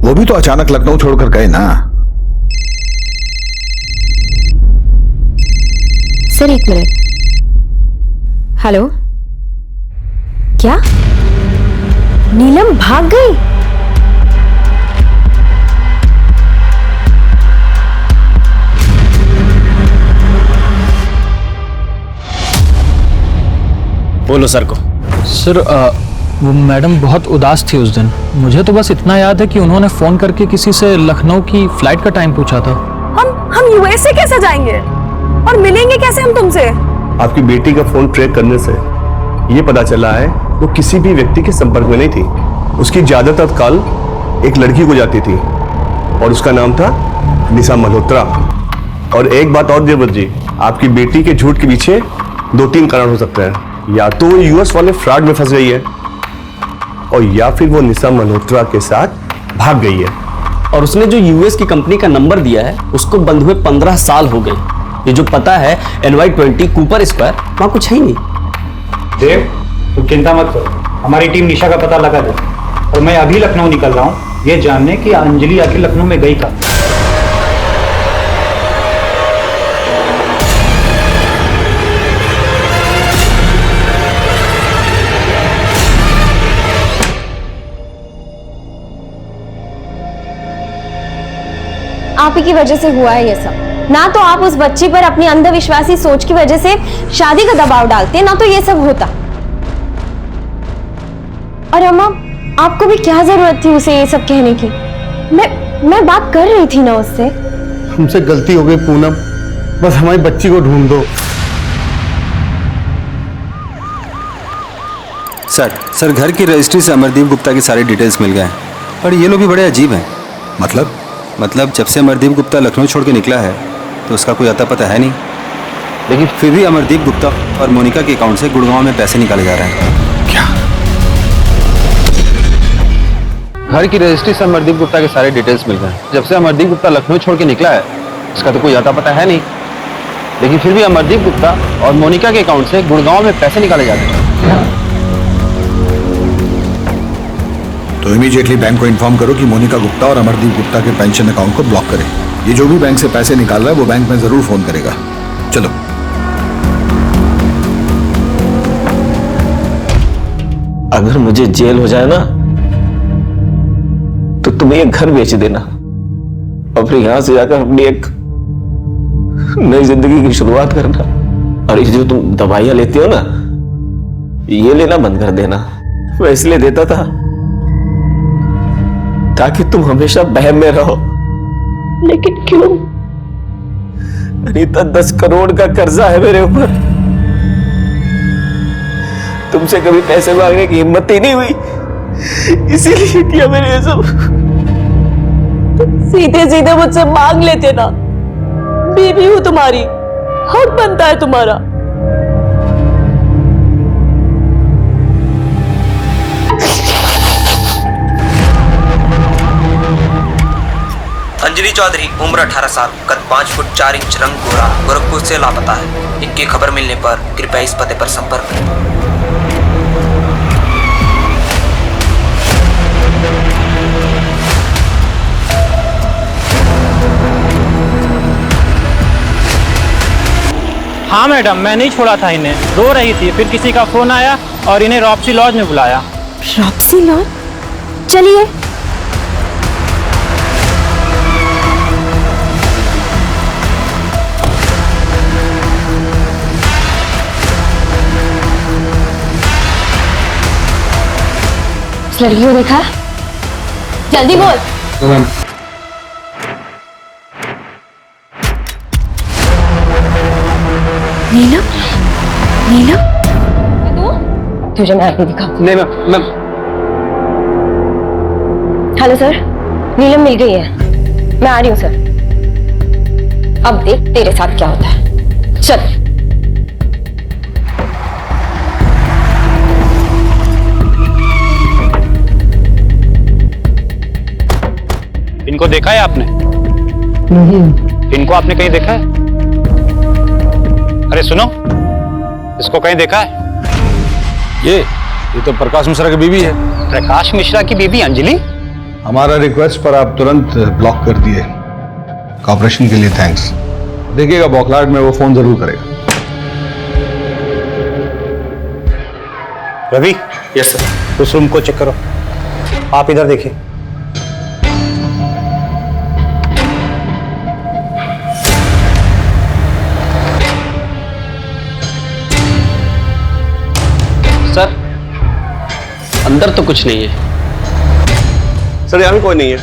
Speaker 3: वो भी तो अचानक लखनऊ छोड़कर गए ना।
Speaker 7: Sir 1 minute. हेलो, क्या नीलम भाग गई?
Speaker 2: बोलो सर को।
Speaker 16: सर वो मैडम बहुत उदास थी उस दिन। मुझे तो बस इतना याद है कि उन्होंने फोन करके किसी से लखनऊ की फ्लाइट का टाइम पूछा था।
Speaker 9: हम यूएसए कैसे जाएंगे और मिलेंगे कैसे हम तुमसे?
Speaker 5: आपकी बेटी का फोन ट्रैक करने से ये पता चला है वो किसी भी व्यक्ति के संपर्क में नहीं थी। उसकी ज्यादातर कॉल एक लड़की को जाती थी और उसका नाम था निशा मल्होत्रा। और एक बात और देवव्रत जी, आपकी बेटी के झूठ के पीछे 2-3 कारण हो सकते हैं। या तो वो यूएस वाले फ्रॉड में फंस गई है, और या फिर वो निशा मल्होत्रा के साथ भाग गई है।
Speaker 2: और उसने जो यूएस की कंपनी का नंबर दिया है उसको बंद हुए 15 साल हो गए। ये जो पता है NY20 कूपर स्क्वायर, वहां कुछ है ही नहीं।
Speaker 14: देव, तुम चिंता मत करो, हमारी टीम निशा का पता लगा दे। और मैं अभी लखनऊ निकल रहा हूँ ये जानने कि अंजलि आखिर लखनऊ में गई कब।
Speaker 7: आप ही की वजह से हुआ है ये सब। ना तो आप उस बच्ची पर अपनी अंधविश्वासी सोच की वजह से शादी का दबाव डालते, ना तो ये सब होता। और अम्मा, आपको भी क्या जरूरत थी उसे ये सब कहने की? मैं बात कर रही थी ना उससे।
Speaker 5: हमसे गलती हो गई पूनम, बस हमारी बच्ची को ढूंढ दो।
Speaker 6: सर घर की रजिस्ट्री से अमरदीप गुप्ता की सारी डिटेल्स मिल गए, पर ये लोग भी बड़े अजीब हैं। मतलब जब से अमरदीप गुप्ता लखनऊ छोड़ के निकला है तो उसका कोई अता पता है नहीं, लेकिन फिर भी अमरदीप गुप्ता और मोनिका के अकाउंट से गुड़गांव में पैसे निकाले जा रहे हैं।
Speaker 11: घर की रजिस्ट्री से अमरदीप गुप्ता के सारे डिटेल्स मिल गए। जब से अमरदीप गुप्ता लखनऊ छोड़ के निकला है उसका तो कोई अता पता है नहीं, लेकिन फिर भी अमरदीप गुप्ता और मोनिका के अकाउंट से गुड़गांव में पैसे निकाले जाते हैं।
Speaker 3: तो इमीडिएटली बैंक को इन्फॉर्म करो कि मोनिका गुप्ता और अमरदीप गुप्ता के पेंशन अकाउंट को ब्लॉक करें। ये जो भी बैंक से पैसे निकाल रहा है वो बैंक में जरूर फोन करेगा। चलो।
Speaker 2: अगर मुझे जेल हो जाए ना तो तुम ये घर बेच देना और फिर यहां से जाकर अपनी एक नई जिंदगी की शुरुआत करना। और ये जो तुम दवाइयां लेती हो ना ये लेना बंद कर देना। मैं इसलिए देता था ताकि तुम हमेशा बहम में रहो, लेकिन क्यों अनीता 10 करोड़ का कर्जा है मेरे ऊपर। तुमसे कभी पैसे मांगने की हिम्मत ही नहीं हुई, इसीलिए किया मैंने ये सब।
Speaker 1: सीधे सीधे मुझसे मांग लेते ना, बीवी हूं तुम्हारी, हक बनता है तुम्हारा।
Speaker 17: अंजलि चौधरी, उम्र 18 साल, कद 5 फुट 4 इंच, रंग गोरा, गोरखपुर से लापता है। इनकी खबर मिलने पर कृपया इस पते पर संपर्क करें।
Speaker 14: हाँ मैडम, मैं नहीं छोड़ा था इन्हें, रो रही थी, फिर किसी का फोन आया और इन्हें रॉप्सी लॉज में बुलाया।
Speaker 7: रॉप्सी लॉज? चलिए। उस लड़की को देखा? जल्दी बोल। नीलम? नीलम? तुझे मैं आगे दिखा।
Speaker 11: नहीं मैम।
Speaker 7: हेलो सर, नीलम मिल गई है, मैं आ रही हूँ सर। अब देख तेरे साथ क्या होता है। चल।
Speaker 14: इनको देखा है आपने? इनको आपने कहीं देखा है? अरे सुनो, इसको कहीं देखा है?
Speaker 5: ये तो प्रकाश मिश्रा की बीवी है।
Speaker 14: प्रकाश मिश्रा की बीवी अंजलि?
Speaker 5: हमारा रिक्वेस्ट पर आप तुरंत ब्लॉक कर दिए, कॉपरेशन के लिए थैंक्स। देखिएगा बौखलाहट में वो फोन जरूर करेगा।
Speaker 14: रवि।
Speaker 11: Yes sir.
Speaker 14: उस रूम को चेक करो। आप इधर देखिए।
Speaker 11: सर, अंदर तो कुछ नहीं है।
Speaker 6: सर यहाँ भी कोई नहीं है।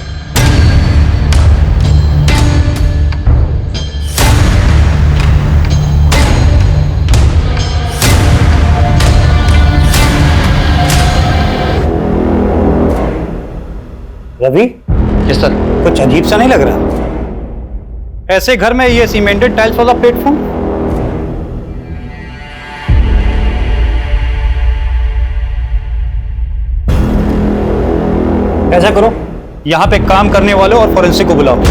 Speaker 14: रवि?
Speaker 11: Yes sir.
Speaker 14: कुछ अजीब सा नहीं लग रहा? ऐसे घर में ये सीमेंटेड टाइल्स वाला प्लेटफॉर्म? ऐसा करो, यहां पे काम करने वालों और फॉरेंसिक को बुलाओ।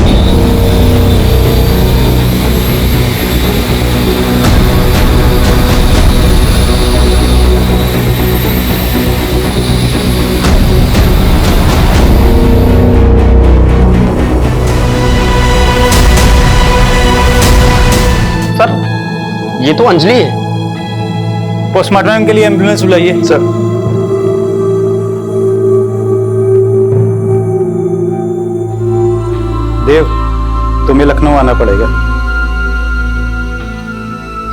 Speaker 11: सर, ये तो अंजलि है।
Speaker 14: पोस्टमार्टम के लिए एम्बुलेंस बुलाइए।
Speaker 11: सर।
Speaker 14: देव, तुम्हें लखनऊ आना पड़ेगा।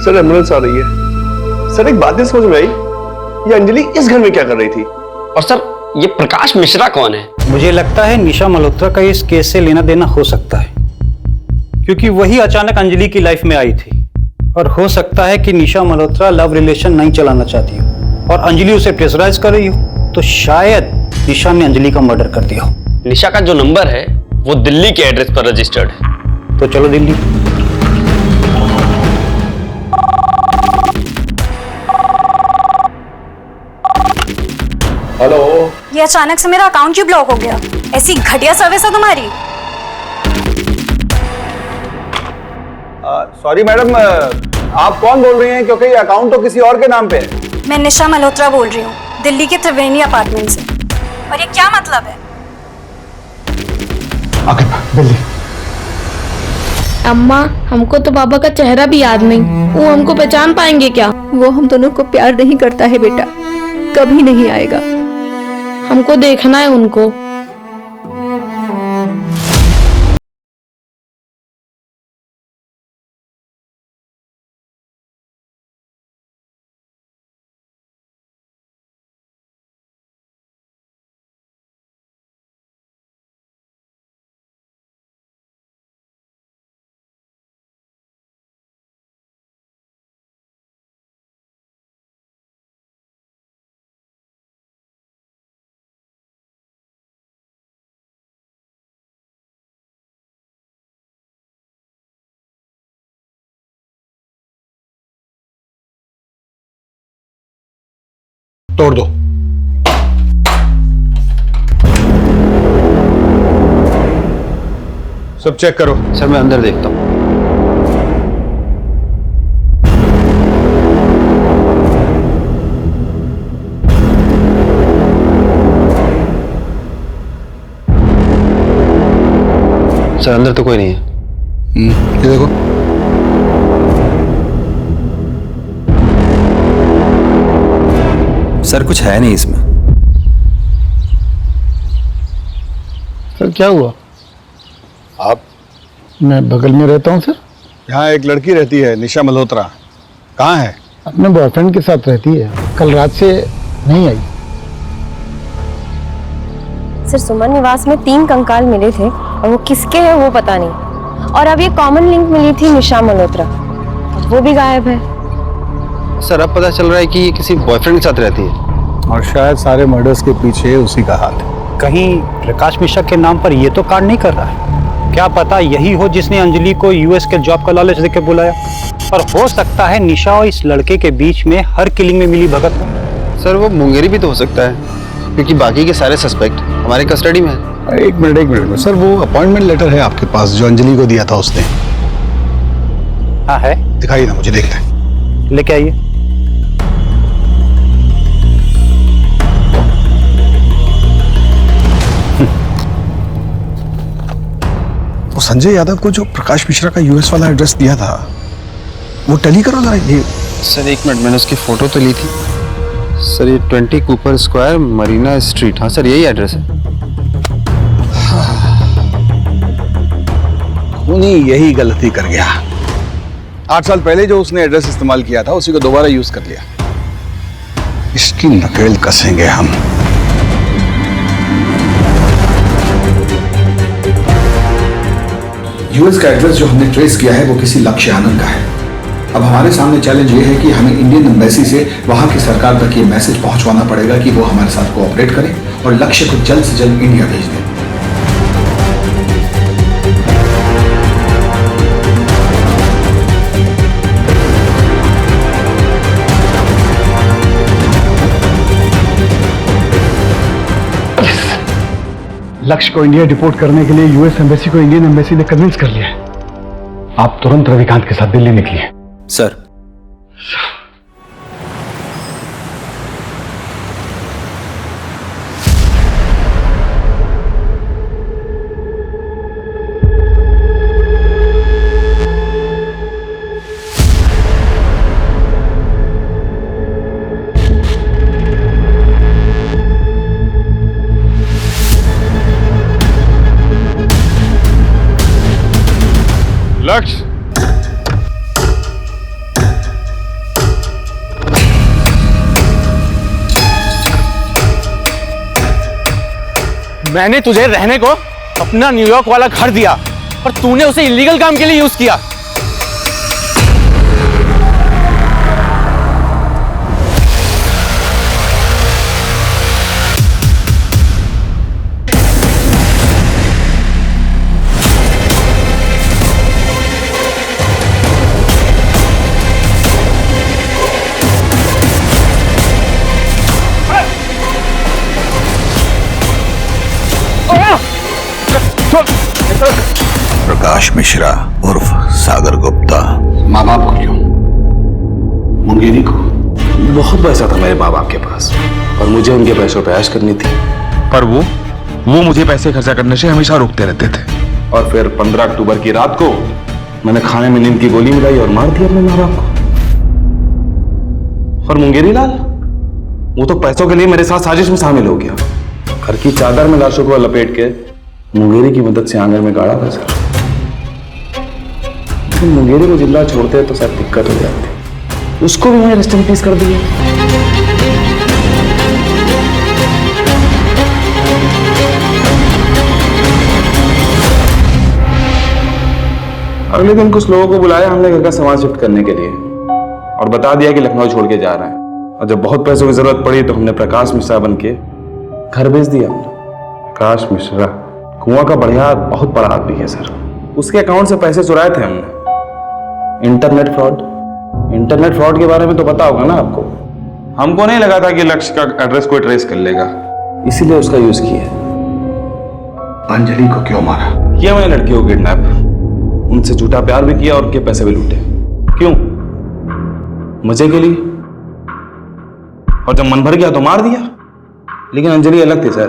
Speaker 6: सर एम्बुलेंस आ रही है। सर एक बात नहीं समझ में आई, ये अंजलि इस घर में क्या कर रही थी?
Speaker 11: और सर ये प्रकाश मिश्रा कौन है?
Speaker 14: मुझे लगता है निशा मल्होत्रा का इस केस से लेना देना हो सकता है, क्योंकि वही अचानक अंजलि की लाइफ में आई थी। और हो सकता है कि निशा मल्होत्रा लव रिलेशन नहीं चलाना चाहती हो और अंजलि उसे प्रेशराइज कर रही हो, तो शायद निशा ने अंजलि का मर्डर कर दिया हो।
Speaker 11: निशा का जो नंबर है वो दिल्ली के एड्रेस पर रजिस्टर्ड है।
Speaker 14: तो चलो दिल्ली।
Speaker 5: हेलो।
Speaker 9: ये अचानक से मेरा अकाउंट ही ब्लॉक हो गया। ऐसी घटिया सर्विस है तुम्हारी।
Speaker 5: सॉरी मैडम, आप कौन बोल रही हैं? क्योंकि ये अकाउंट तो किसी और के नाम पे है।
Speaker 9: मैं निशा मल्होत्रा बोल रही हूँ, दिल्ली के त्रिवेणी अपार्टमेंट से। और ये क्या मतलब है?
Speaker 4: दिल्ली।
Speaker 18: अम्मा, हमको तो पापा का चेहरा भी याद नहीं, वो हमको पहचान पाएंगे क्या?
Speaker 19: वो हम दोनों को प्यार नहीं करता है बेटा, कभी नहीं आएगा।
Speaker 18: हमको देखना है उनको।
Speaker 5: तोड़ दो। सब चेक करो।
Speaker 11: सर मैं अंदर देखता हूँ। सर अंदर तो कोई नहीं है।
Speaker 5: ये देखो।
Speaker 11: सर कुछ है नहीं इसमें।
Speaker 13: सर क्या हुआ?
Speaker 5: आप?
Speaker 13: मैं बगल में रहता हूँ सर।
Speaker 5: यहाँ एक लड़की रहती है, निशा मल्होत्रा। कहाँ है?
Speaker 13: अपने बॉयफ्रेंड के साथ रहती है, कल रात से नहीं आई।
Speaker 7: सर सुमन निवास में 3 कंकाल मिले थे और वो किसके हैं वो पता नहीं। और अब ये कॉमन लिंक मिली थी निशा मल्होत्रा, वो भी गायब है।
Speaker 11: सर अब पता चल रहा है कि ये किसी बॉयफ्रेंड के साथ रहती है
Speaker 5: और शायद सारे मर्डर्स के पीछे उसी का हाथ है।
Speaker 14: कहीं प्रकाश मिश्रा के नाम पर ये तो कांड नहीं कर रहा है? क्या पता यही हो जिसने अंजलि को यूएस के जॉब का लालच देके बुलाया। और हो सकता है निशा और इस लड़के के बीच में हर किलिंग में मिली भगत हो।
Speaker 11: सर वो मुंगेरी भी तो हो सकता है, क्योंकि बाकी के सारे सस्पेक्ट हमारे कस्टडी में है।
Speaker 5: एक मिनट सर, वो अपॉइंटमेंट लेटर है आपके पास जो अंजलि को दिया था उसने?
Speaker 14: हाँ है।
Speaker 5: दिखाइए ना मुझे, देखते हैं।
Speaker 14: लेके आइए।
Speaker 5: वो संजय यादव को जो प्रकाश मिश्रा का यूएस वाला एड्रेस दिया था वो टैली करो जरा। ये
Speaker 11: सर एक मिनट, मैंने उसकी फोटो तो ली थी। सर ये 20 कूपर स्क्वायर मरीना स्ट्रीट। हाँ सर यही एड्रेस है।
Speaker 5: नहीं, यही गलती कर गया। 8 साल पहले जो उसने एड्रेस इस्तेमाल किया था उसी को दोबारा यूज कर लिया। इसकी नकेल कसेंगे हम।
Speaker 3: यूएस का एड्रेस जो हमने ट्रेस किया है वो किसी लक्ष्य आनंद का है। अब हमारे सामने चैलेंज ये है कि हमें इंडियन एम्बेसी से वहां की सरकार तक ये मैसेज पहुंचवाना पड़ेगा कि वो हमारे साथ कोऑपरेट करें और लक्ष्य को जल्द से जल्द इंडिया भेज दें।
Speaker 13: लक्ष्य को इंडिया डिपोर्ट करने के लिए यूएस एम्बेसी को इंडियन एम्बेसी ने कन्विंस कर लिया है। आप तुरंत रविकांत के साथ दिल्ली निकलिए।
Speaker 11: सर
Speaker 5: लक्ष्य,
Speaker 2: मैंने तुझे रहने को अपना न्यूयॉर्क वाला घर दिया और तूने उसे इलीगल काम के लिए यूज किया।
Speaker 3: प्रकाश मिश्रा उर्फ सागर गुप्ता।
Speaker 5: माँ बाप को क्यों? मुंगेरी को। बहुत पैसा था मेरे माँ बाप के पास और मुझे उनके पैसों पे ऐश करनी थी, पर वो मुझे पैसे खर्चा करने से हमेशा रोकते रहते थे। और फिर 15 अक्टूबर की रात को मैंने खाने में नींद की गोली मिलाई और मार दिया अपने माँ बाप को। और मुंगेरी लाल, वो तो पैसों के लिए मेरे साथ साजिश में शामिल हो गया। घर की चादर में लाशों को लपेट के मुंगेरी की मदद से आंगन में गाड़ा था सर। लेकिन मुंगेरी को जिंदा छोड़ते तो शायद दिक्कत हो जाती। उसको भी मैंने रेस्ट इन पीस कर दिया। अगले दिन कुछ लोगों को बुलाया हमने घर का सामान शिफ्ट करने के लिए और बता दिया कि लखनऊ छोड़ के जा रहे हैं। और जब बहुत पैसों की जरूरत पड़ी तो हमने प्रकाश मिश्रा बन के घर भेज दिया। प्रकाश मिश्रा कुआं का बढ़िया बहुत बड़ा आदमी है सर। उसके अकाउंट से पैसे चुराए थे हमने। इंटरनेट फ्रॉड के बारे में तो पता होगा ना आपको। हमको नहीं लगा था कि लक्ष्य का एड्रेस कोई ट्रेस कर लेगा, इसीलिए उसका यूज किया।
Speaker 3: अंजलि को क्यों मारा?
Speaker 5: किया मैंने लड़कियों को किडनैप, उनसे झूठा प्यार भी किया और उनके पैसे भी लूटे। क्यों? मजे के लिए। और जब मन भर गया तो मार दिया। लेकिन अंजलि अलग थी सर।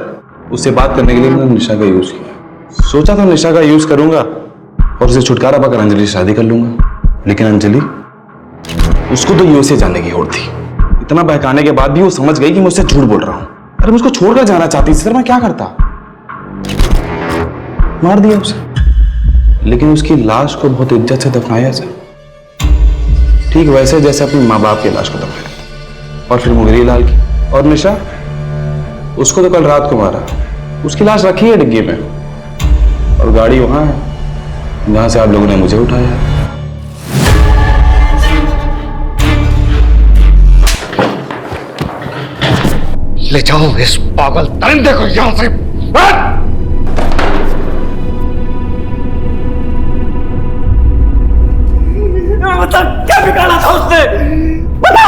Speaker 5: उससे बात करने के लिए मैंने निशा का यूज किया। सोचा था निशा का यूज करूंगा और उसे छुटकारा पाकर अंजलि से शादी कर लूंगा। लेकिन अंजलि, उसको तो यूएसए जाने की होड़ थी। इतना बहकाने के बाद भी वो समझ गई कि मैं उससे झूठ बोल रहा हूं। अरे मैं उसको छोड़कर जाना चाहती थी सर, मैं क्या करता? मार दिया उसे। लेकिन उसकी लाश को बहुत इज्जत से दफनाया सर, ठीक वैसे जैसे अपने माँ बाप की लाश को दफनाया। और फिर मुंगेरी लाल की और निशा, उसको तो कल रात को मारा। उसकी लाश रखी है डिग्गी में और गाड़ी वहां है जहां से आप लोगों ने मुझे उठाया।
Speaker 13: ले जाओ इस पागल दरिंदे को यहां से।
Speaker 1: बता क्या बिगाड़ा था उसने? बता!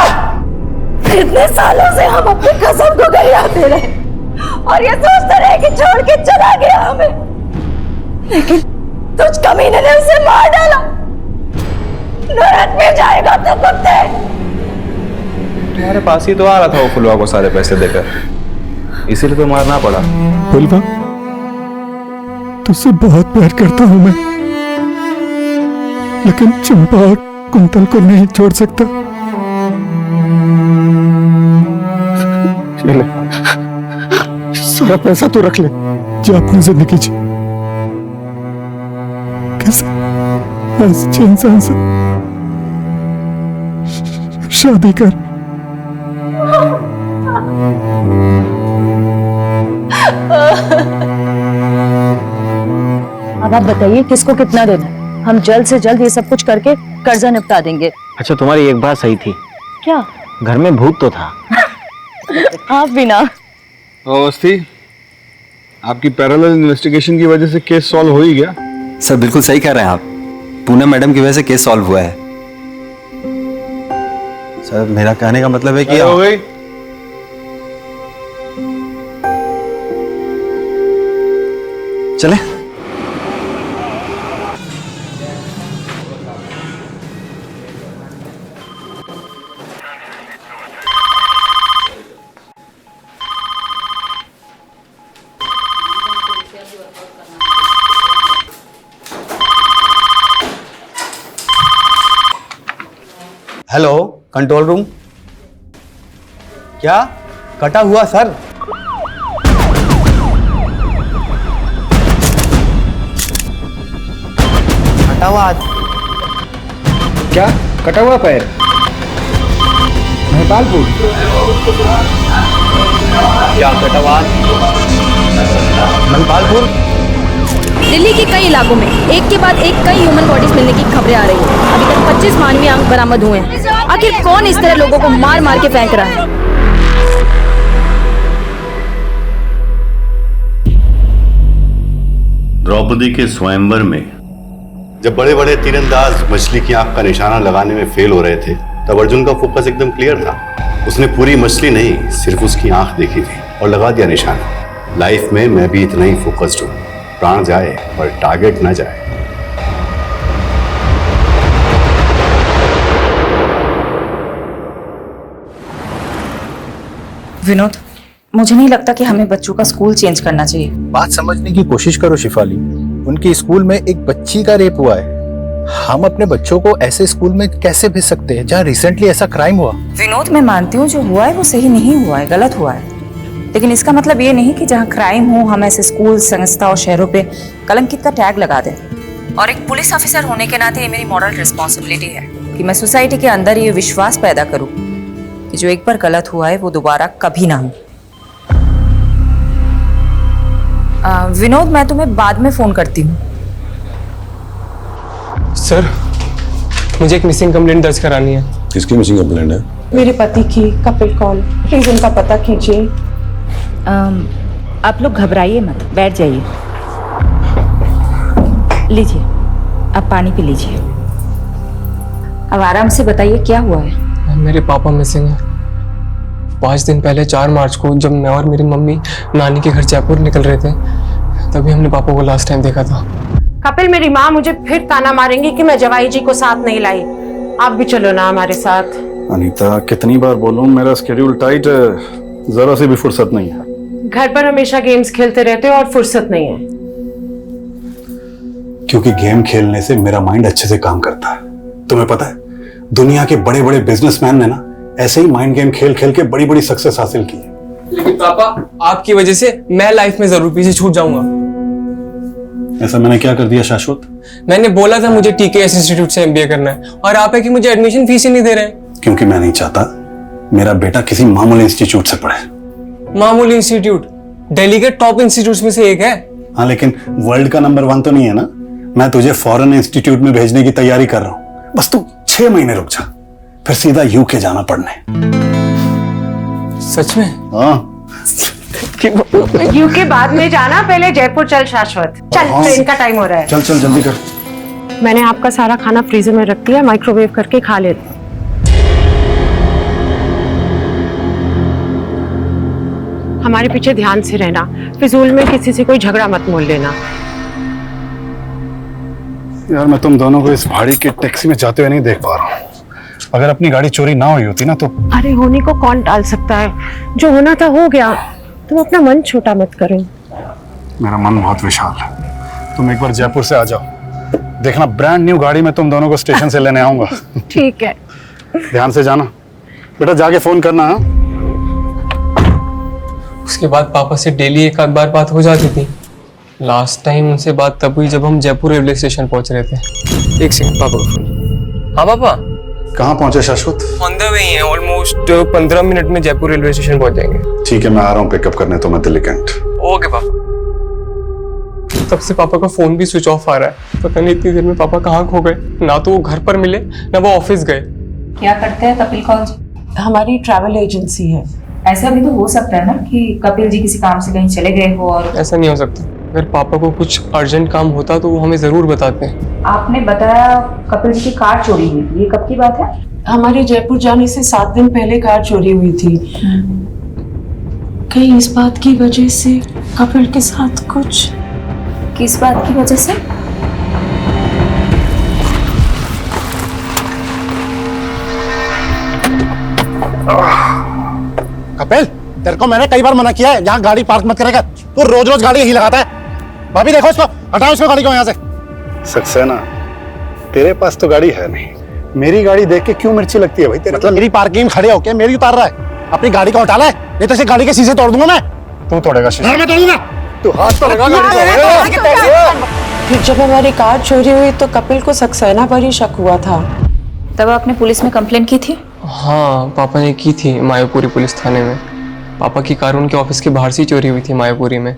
Speaker 1: इतने सालों से हम अपनी कसम को गिराते रहे और ये सोचते रहे कि छोड़ के चला गया हमें, लेकिन तुझ कमीने ने उसे मार डाला। नरक में जाएगा तो कुत्ते।
Speaker 5: तुम्हारे पास ही तो आ रहा था वो फुलवा को सारे पैसे देकर, इसीलिए तो मारना पड़ा।
Speaker 13: फुलवा, तुझसे बहुत प्यार करता हूं मैं, लेकिन चंपा और कुंतल को नहीं छोड़ सकता। ले, सारा पैसा तो रख ले, जो अपनी जिंदगी जी कैसे अच्छे इंसान से शादी कर।
Speaker 20: अब आप बताइए किसको कितना देना है? हम जल्द से जल्द ये सब कुछ करके कर्जा निपटा देंगे।
Speaker 2: अच्छा, तुम्हारी एक बात सही थी।
Speaker 20: क्या?
Speaker 2: घर में भूत तो था।
Speaker 20: आप भी ना।
Speaker 5: अवस्थी, आपकी पैरेलल इन्वेस्टिगेशन की वजह से केस सॉल्व हो ही गया।
Speaker 6: सर बिल्कुल सही कह रहे हैं आप। पूनम मैडम की वजह से केस सॉल्व हुआ है। सर मेरा कहने का मतलब है कि
Speaker 5: हो गई।
Speaker 6: चले।
Speaker 11: Hello, control room. क्या कटा हुआ सर? कटा हुआ?
Speaker 13: क्या कटा हुआ पैर? महिपालपुर।
Speaker 11: क्या कटा हुआ? महिपालपुर।
Speaker 18: दिल्ली के कई इलाकों में एक के बाद एक कई ह्यूमन बॉडीज मिलने की खबरें आ रही हैं। अभी तक 25 मानवीय अंग बरामद हुए हैं। आखिर कौन इस तरह लोगों को मार मार के फेंक रहा है?
Speaker 21: द्रौपदी के स्वयंवर में जब बड़े बड़े तीरंदाज मछली की आंख का निशाना लगाने में फेल हो रहे थे, तब अर्जुन का फोकस एकदम क्लियर था। उसने पूरी मछली नहीं, सिर्फ उसकी आंख देखी थी और लगा दिया निशाना। लाइफ में मैं भी इतना ही फोकस्ड हूँ। प्राण जाए पर टारगेट न जाए।
Speaker 20: विनोद, मुझे नहीं लगता कि हमें बच्चों का स्कूल चेंज करना चाहिए।
Speaker 3: बात समझने की कोशिश करो शिफाली, उनके स्कूल में एक बच्ची का रेप हुआ है। हम अपने बच्चों को ऐसे स्कूल में कैसे भेज सकते हैं जहाँ रिसेंटली ऐसा क्राइम हुआ?
Speaker 20: विनोद, मैं मानती हूँ जो हुआ है वो सही नहीं हुआ है, गलत हुआ है, लेकिन इसका मतलब ये नहीं कि जहाँ क्राइम हो हम ऐसे स्कूल, संस्था और शहरों पे कलंकित का टैग लगा दें। और एक पुलिस ऑफिसर होने के नाते ये मेरी मॉरल रिस्पॉन्सिबिलिटी है कि मैं सोसाइटी के अंदर ये विश्वास पैदा करूँ कि जो एक बार गलत हुआ है वो दोबारा कभी ना हो। विनोद, मैं तुम्हें बाद में फोन करती हूँ।
Speaker 12: सर, मुझे एक मिसिंग कंप्लेंट दर्ज करानी है।
Speaker 5: किसकी मिसिंग कंप्लेंट है?
Speaker 8: मेरे पति की, कपिल कौल। प्लीज उनका पता कीजिए।
Speaker 20: आप लोग घबराइए मत, बैठ जाइए। लीजिए, आप पानी पी लीजिए। अब आराम से बताइए क्या हुआ है।
Speaker 12: मेरे पापा मिसिंग है। 5 दिन पहले 4 मार्च को जब मैं और मेरी मम्मी नानी के घर जयपुर निकल रहे थे तभी हमने पापा को लास्ट टाइम देखा था।
Speaker 8: कपिल, मेरी माँ मुझे फिर ताना मारेंगी कि मैं जवाई जी को साथ नहीं लाई। आप भी चलो ना हमारे साथ।
Speaker 5: अनीता, कितनी बार बोलूं, मेरा स्केड्यूल टाइट है, जरा सी भी फुर्सत नहीं है।
Speaker 8: घर पर हमेशा गेम्स खेलते रहते हो और फुर्सत नहीं है।
Speaker 5: क्योंकि गेम खेलने से मेरा माइंड अच्छे से काम करता है। तुम्हें पता है, दुनिया के बड़े बड़े बिजनेसमैन ने ना ऐसे ही माइंड गेम खेल खेल के बड़ी बड़ी सक्सेस हासिल की है।
Speaker 12: लेकिन पापा, आपकी वजह से मैं लाइफ में जरूर पीछे छूट जाऊंगा।
Speaker 5: ऐसा मैंने क्या कर दिया शाश्वत?
Speaker 12: मैंने बोला था मुझे टीकेएस इंस्टीट्यूट से एमबीए करना है और आप है कि मुझे एडमिशन फीस ही नहीं दे रहे हैं।
Speaker 5: क्योंकि मैं नहीं चाहता मेरा बेटा किसी मामूली इंस्टीट्यूट से पढ़े।
Speaker 12: मामूली इंस्टीट्यूट दिल्ली के टॉप इंस्टीट्यूट में से एक है।
Speaker 5: हाँ, लेकिन वर्ल्ड का नंबर 1 तो नहीं है ना। मैं तुझे फॉरेन इंस्टीट्यूट में भेजने की तैयारी कर रहा हूँ। बस तू 6 महीने रुक जा, फिर सीधा यूके जाना पढ़ने।
Speaker 12: सच में?
Speaker 5: हाँ।
Speaker 8: यूके बाद में जाना, पहले जयपुर चल शाश्वत। चल, ट्रेन का टाइम हो रहा है।
Speaker 5: चल चल जल्दी कर।
Speaker 8: मैंने आपका सारा खाना फ्रीजर में रख दिया, माइक्रोवेव करके खा ले। हमारे पीछे ध्यान से रहना, फिजूल में किसी से कोई झगड़ा मत मोल लेना।
Speaker 5: यार, मैं तुम दोनों को इस भाड़ी के टैक्सी में जाते हुए नहीं देख पा रहा हूँ। अगर अपनी गाड़ी चोरी ना हुई होती ना तो।
Speaker 8: अरे, होने को कौन टाल सकता है? जो होना था हो गया। तुम अपना मन छोटा मत करो।
Speaker 5: मेरा मन बहुत विशाल है। तुम एक बार जयपुर से आ जाओ, देखना ब्रांड न्यू गाड़ी में तुम दोनों को स्टेशन से लेने आऊंगा।
Speaker 8: ठीक है।
Speaker 5: ध्यान से जाना बेटा, जाके फोन करना। हाँ?
Speaker 12: उसके बाद पापा से डेली एक आध बार बात हो जाती थी। लास्ट टाइम उनसे बात तब हुई जब हम जयपुर रेलवे स्टेशन पहुंच रहे थे। एक सेकंड, पापा का फोन। हाँ पापा।
Speaker 5: कहाँ पहुंचे शाश्वत?
Speaker 12: ऑन द वे ही हैं, ऑलमोस्ट 15 मिनट में जयपुर रेलवे स्टेशन पहुंच जाएंगे।
Speaker 5: ठीक है, मैं आ रहा हूँ पिकअप करने तुम्हें दिल्ली कैंट।
Speaker 12: ओके पापा। तब से पापा का फोन भी स्विच ऑफ आ रहा है। पता नहीं इतनी देर में पापा कहाँ खो गए। ना तो वो घर पर मिले ना वो ऑफिस गए।
Speaker 20: क्या करते हैं कपिल कौल जी?
Speaker 8: हमारी ट्रैवल एजेंसी है।
Speaker 20: ऐसा भी तो हो सकता है ना कि कपिल जी किसी काम से कहीं चले गए हो और।
Speaker 12: ऐसा नहीं हो सकता। अगर पापा को कुछ अर्जेंट काम होता तो वो हमें जरूर बताते हैं।
Speaker 20: आपने बताया कपिल जी की कार चोरी हुई थी, ये कब की बात है?
Speaker 8: हमारे जयपुर जाने से 7 दिन पहले कार चोरी हुई थी। कहीं इस बात की वजह से कपिल के साथ कुछ।
Speaker 20: किस बात की वजह से?
Speaker 22: कपिल, तेरे को मैंने कई बार मना किया है यहाँ गाड़ी पार्क मत करेगा। तू रोज रोज गाड़ी यही लगाता है। भाभी देखो इसको, हटाओ इसको गाड़ी को यहाँ से।
Speaker 5: सक्सेना, तेरे पास तो गाड़ी है नहीं, मेरी गाड़ी देख के क्यों मिर्ची लगती है भाई तेरे?
Speaker 22: मतलब मेरी पार्किंग में खड़े होके मेरी उतार रहा है। अपनी गाड़ी को हटा ले, नहीं तो इसे गाड़ी के शीशे तोड़ दूंगा मैं।
Speaker 5: तू तोड़ेगा शीशे?
Speaker 22: मैं तोड़ूंगा।
Speaker 5: तू हाथ तो लगा गाड़ी पे।
Speaker 8: फिर जब हमारी कार चोरी हुई तो कपिल को सक्सेना पर ही शक हुआ था।
Speaker 20: तब आपने पुलिस में कंप्लेंट की थी?
Speaker 12: हाँ, पापा ने की थी मायापुरी पुलिस थाने में। पापा की कार उनके ऑफिस के बाहर से चोरी हुई थी मायापुरी में।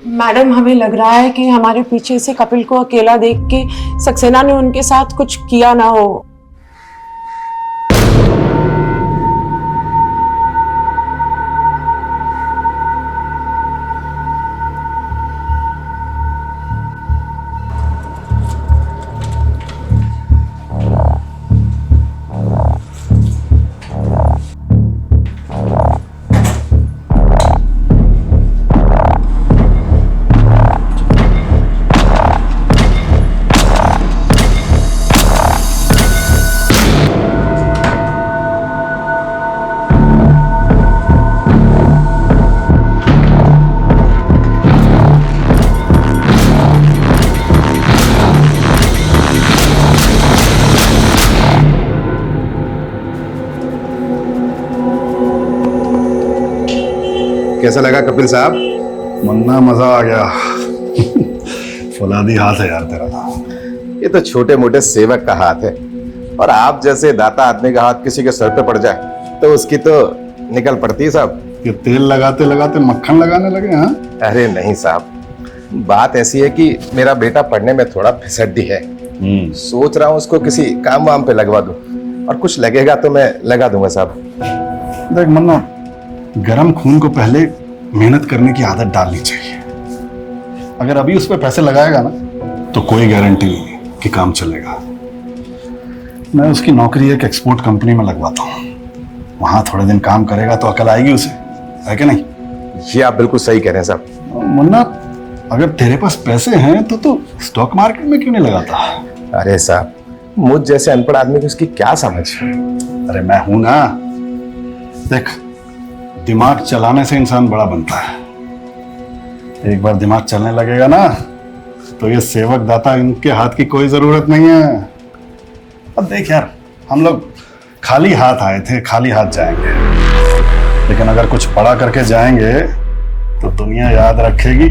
Speaker 8: मैडम, हमें लग रहा है कि हमारे पीछे से कपिल को अकेला देख के सक्सेना ने उनके साथ कुछ किया ना हो।
Speaker 5: कैसा लगा कपिल साहब? मुन्ना मजा आ गया। फौलादी हाथ है यार तेरा।
Speaker 10: ये तो छोटे मोटे सेवक का हाथ है, और आप जैसे दाता आदमी का हाथ किसी के सर पे पड़ जाए तो उसकी तो निकल पड़ती है साहब।
Speaker 5: ये तेल लगाते लगाते मक्खन लगाने लगे? हाँ,
Speaker 10: अरे नहीं साहब, बात ऐसी है कि मेरा बेटा पढ़ने में थोड़ा फिसड्डी है। सोच रहा हूँ उसको किसी काम वाम पे लगवा दूं, और कुछ लगेगा तो मैं लगा दूंगा साहब।
Speaker 5: देख मुन्ना, गरम खून को पहले मेहनत करने की आदत डालनी चाहिए। अगर अभी उस पर पैसे लगाएगा ना तो कोई गारंटी नहीं कि काम चलेगा। मैं उसकी नौकरी एक एक्सपोर्ट कंपनी में लगवाता हूँ, वहां थोड़े दिन काम करेगा तो अकल आएगी उसे, है कि नहीं?
Speaker 10: ये आप बिल्कुल सही कह रहे हैं साहब।
Speaker 5: मुन्ना, अगर तेरे पास पैसे हैं तो स्टॉक मार्केट में क्यों नहीं लगाता?
Speaker 10: अरे साहब, मुझ जैसे अनपढ़ आदमी को उसकी क्या समझ?
Speaker 5: अरे मैं हूं ना। देख, दिमाग चलाने से इंसान बड़ा बनता है। एक बार दिमाग चलने लगेगा ना तो ये सेवक दाता इनके हाथ की कोई जरूरत नहीं है। अब देख यार, हम लोग खाली हाथ आए थे, खाली हाथ जाएंगे, लेकिन अगर कुछ पढ़ा करके जाएंगे तो दुनिया याद रखेगी।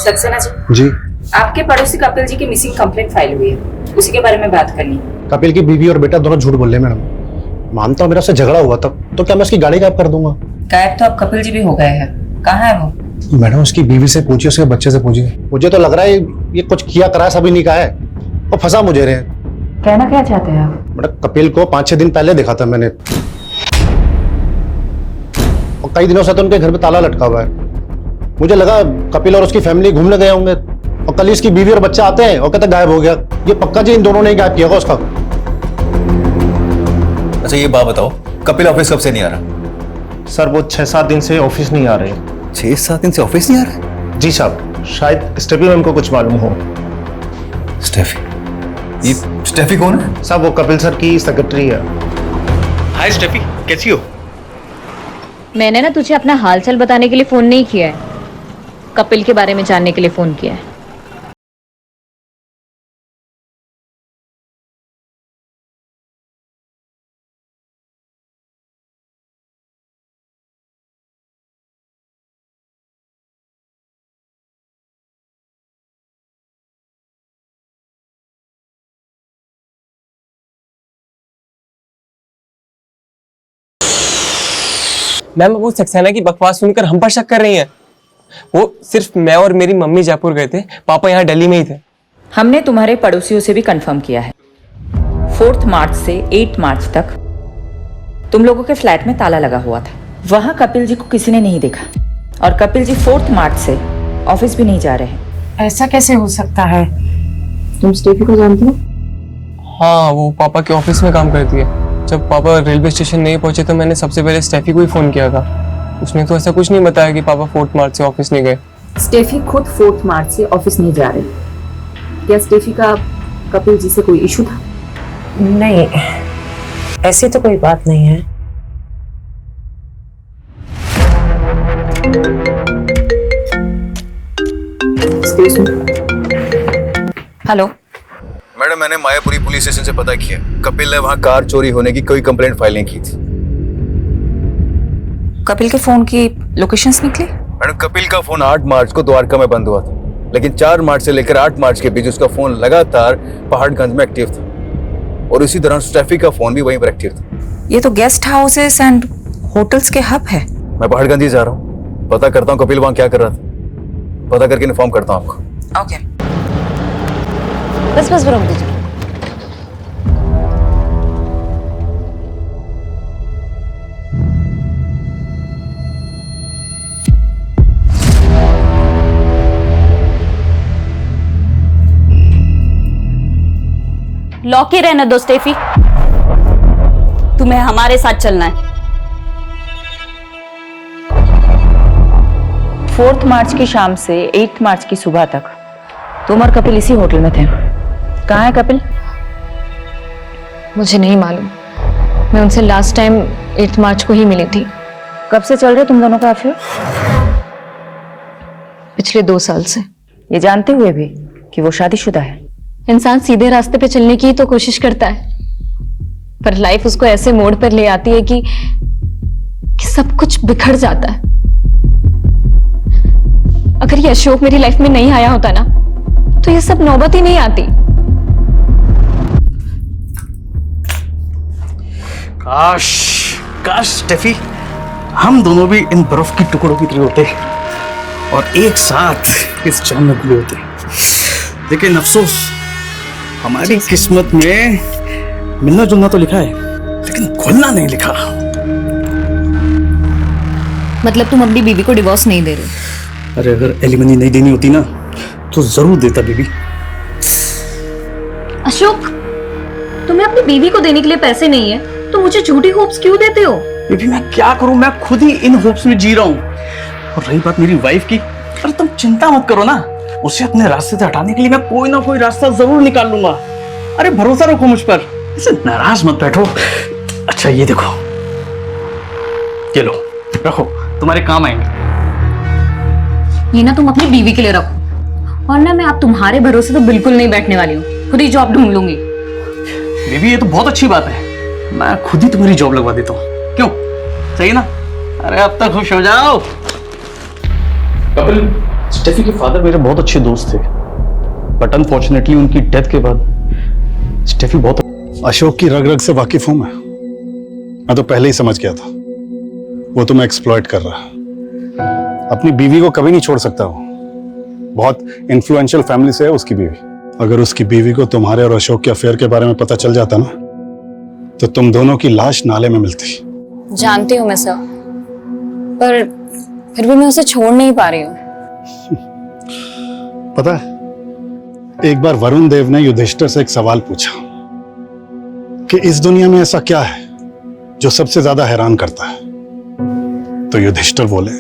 Speaker 20: सक्सेना
Speaker 22: जी,
Speaker 20: आपके पड़ोसी कपिल जी की मिसिंग कंप्लेंट फाइल हुई है, उसी के बारे में बात करनी है।
Speaker 22: कपिल की बीवी और बेटा दोनों झूठ बोल रहे हैं मैडम। मानता हूँ मेरा उससे झगड़ा हुआ था, तो क्या मैं उसकी गाड़ी गायब कर दूंगा?
Speaker 20: गायब तो अब कपिल जी भी हो गए हैं, कहाँ है वो?
Speaker 22: मैडम, उसकी बीवी से पूछिए, उसके बच्चे से पूछिए। मुझे तो लग रहा है ये कुछ किया करा सभी नहीं कहा है, और फंसा मुझे रहे।
Speaker 20: कहना क्या चाहते हैं आप?
Speaker 22: मैडम, कपिल को 5-6 दिन पहले देखा था मैंने, और कई दिनों से तो उनके घर में ताला लटका हुआ है। मुझे लगा कपिल और उसकी फैमिली घूमने गए होंगे, और कल इसकी बीवी और बच्चा आते हैं और कहते गायब हो गया। ये पक्का जी इन दोनों ने ही गायब किया होगा उसका।
Speaker 15: अच्छा ये बात बताओ, कपिल ऑफिस कब से नहीं आ रहा?
Speaker 2: सर वो 6-7 दिन से ऑफिस नहीं आ रहे।
Speaker 15: 6-7 दिन से ऑफिस नहीं आ रहा?
Speaker 2: जी साहब, शायद स्टेफी मैम को कुछ मालूम हो।
Speaker 15: स्टेफी? ये स्टेफी कौन है?
Speaker 2: साहब वो कपिल सर की सेक्रेटरी है।
Speaker 15: हाय स्टेफी, कैसी हो?
Speaker 18: मैंने ना तुझे अपना हालचाल बताने के लिए फोन नहीं किया है, कपिल के बारे में जानने के लिए फोन किया है।
Speaker 12: मैम वो सक्सेना की बकवास सुनकर हम पर शक कर रही हैं। वो सिर्फ मैं और मेरी मम्मी जयपुर गए थे, पापा यहाँ दिल्ली में ही थे।
Speaker 20: हमने तुम्हारे पड़ोसियों से भी कंफर्म किया है, 4 मार्च से 8 मार्च तक तुम लोगों के फ्लैट में ताला लगा हुआ था। वहां कपिल जी को किसी ने नहीं देखा, और कपिल जी 4 मार्च से ऑफिस भी नहीं जा रहे हैं।
Speaker 8: ऐसा कैसे हो सकता है?
Speaker 20: तुम स्टेफी को जानती हो?
Speaker 12: हाँ, वो पापा के ऑफिस में काम करती है। जब पापा रेलवे स्टेशन नहीं पहुंचे तो मैंने सबसे पहले स्टेफी को ही फोन किया था। उसने तो ऐसा कुछ नहीं बताया कि पापा 4 मार्च से ऑफिस नहीं गए।
Speaker 20: स्टेफी खुद 4 मार्च से ऑफिस नहीं जा रही। क्या स्टेफी का कपिल जी से कोई इशू था?
Speaker 8: नहीं, ऐसी तो कोई बात नहीं है।
Speaker 20: हेलो
Speaker 15: मैडम, मैंने मायापुरी पुलिस स्टेशन से पता किया, कपिल ने वहां कार चोरी होने की कोई कंप्लेंट फाइल नहीं की थी।
Speaker 20: कपिल के फोन की लोकेशंस निकली?
Speaker 15: मैडम, कपिल का फोन 8 मार्च को द्वारका में बंद हुआ था, लेकिन 4 मार्च से लेकर 8 मार्च के बीच उसका फोन लगातार पहाड़गंज में एक्टिव था, और इसी दौरान स्टेफी का फोन भी वहीं पर एक्टिव था।
Speaker 20: ये तो गेस्ट हाउसेस एंड होटल्स के हब है।
Speaker 15: मैं पहाड़गंज ही जा रहा हूँ, पता करता हूँ कपिल वहां क्या कर रहा था, पता करके इन्फॉर्म करता हूँ आपको।
Speaker 20: ओके।
Speaker 18: बस बरम दीजिए। लौके रहने दो स्टेफी, तुम्हें हमारे साथ चलना है।
Speaker 20: 4 मार्च की शाम से 8 मार्च की सुबह तक तुम और कपिल इसी होटल में थे। कहाँ है कपिल?
Speaker 1: मुझे नहीं मालूम, मैं उनसे लास्ट टाइम 8 मार्च को ही मिली थी।
Speaker 20: कब से चल रहे तुम दोनों का अफेयर?
Speaker 1: पिछले 2 साल से।
Speaker 20: ये जानते हुए भी कि वो शादीशुदा है?
Speaker 1: इंसान सीधे रास्ते पे चलने की तो कोशिश करता है, पर लाइफ उसको ऐसे मोड़ पर ले आती है कि सब कुछ बिखर जाता है। अगर ये अशोक मेरी लाइफ में नहीं आया होता ना, तो ये सब नौबत ही नहीं आती।
Speaker 14: काश काश स्टेफी, हम दोनों भी इन बर्फ के टुकड़ों की तरह होते और एक साथ इस जाम में घुले होते। लेकिन अफसोस, हमारी किस्मत में मिलना जुलना तो लिखा है, लेकिन घुलना नहीं लिखा।
Speaker 18: मतलब तुम अपनी बीवी को डिवोर्स नहीं दे रहे?
Speaker 14: अरे अगर एलिमनी नहीं देनी होती ना, तो जरूर देता बीबी।
Speaker 18: अशोक, तुम्हें अपनी बीवी को देने के लिए पैसे नहीं है तो मुझे झूठी होप्स क्यों देते हो?
Speaker 14: बीबी मैं क्या करूं, मैं खुद ही इन होप्स में जी रहा हूं। और रही बात मेरी वाइफ की, अरे तुम चिंता मत करो ना, उसे अपने रास्ते से हटाने के लिए मैं कोई ना कोई रास्ता जरूर निकाल लूंगा। अरे भरोसा रखो मुझ पर, ऐसे नाराज मत बैठो। अच्छा ये देखो, ये लो, रखो, तुम्हारे काम आएंगे।
Speaker 18: ये ना तुम अपनी बीवी के लिए रखो, और ना मैं आप तुम्हारे भरोसे तो बिल्कुल नहीं बैठने वाली हूँ, खुद ही जॉब ढूंढ लूंगी।
Speaker 14: बीबी ये तो बहुत अच्छी बात है, मैं खुद ही तुम्हारी जॉब लगवा देता हूँ, क्यों? सही ना? अरे अब तक खुश हो जाओ। कपिल, स्टेफी के फादर मेरे बहुत अच्छे दोस्त थे, बट अनफॉर्चुनेटली उनकी डेथ के बाद स्टेफी बहुत...
Speaker 22: अशोक की रग रग से वाकिफ हूं मैं तो पहले ही समझ गया था वो तुम्हें एक्सप्लॉइट कर रहा है। अपनी बीवी को कभी नहीं छोड़ सकता वो, बहुत इन्फ्लुएंशियल फैमिली से है उसकी बीवी। अगर उसकी बीवी को तुम्हारे और अशोक के अफेयर के बारे में पता चल जाता ना, तो तुम दोनों की लाश नाले में मिलती।
Speaker 18: जानती हूँ मैं सब, पर फिर भी मैं उसे छोड़ नहीं पा रही हूँ।
Speaker 22: पता है, एक बार वरुण देव ने युधिष्ठिर से एक सवाल पूछा कि इस दुनिया में ऐसा क्या है जो सबसे ज्यादा हैरान करता है। तो युधिष्ठिर बोले,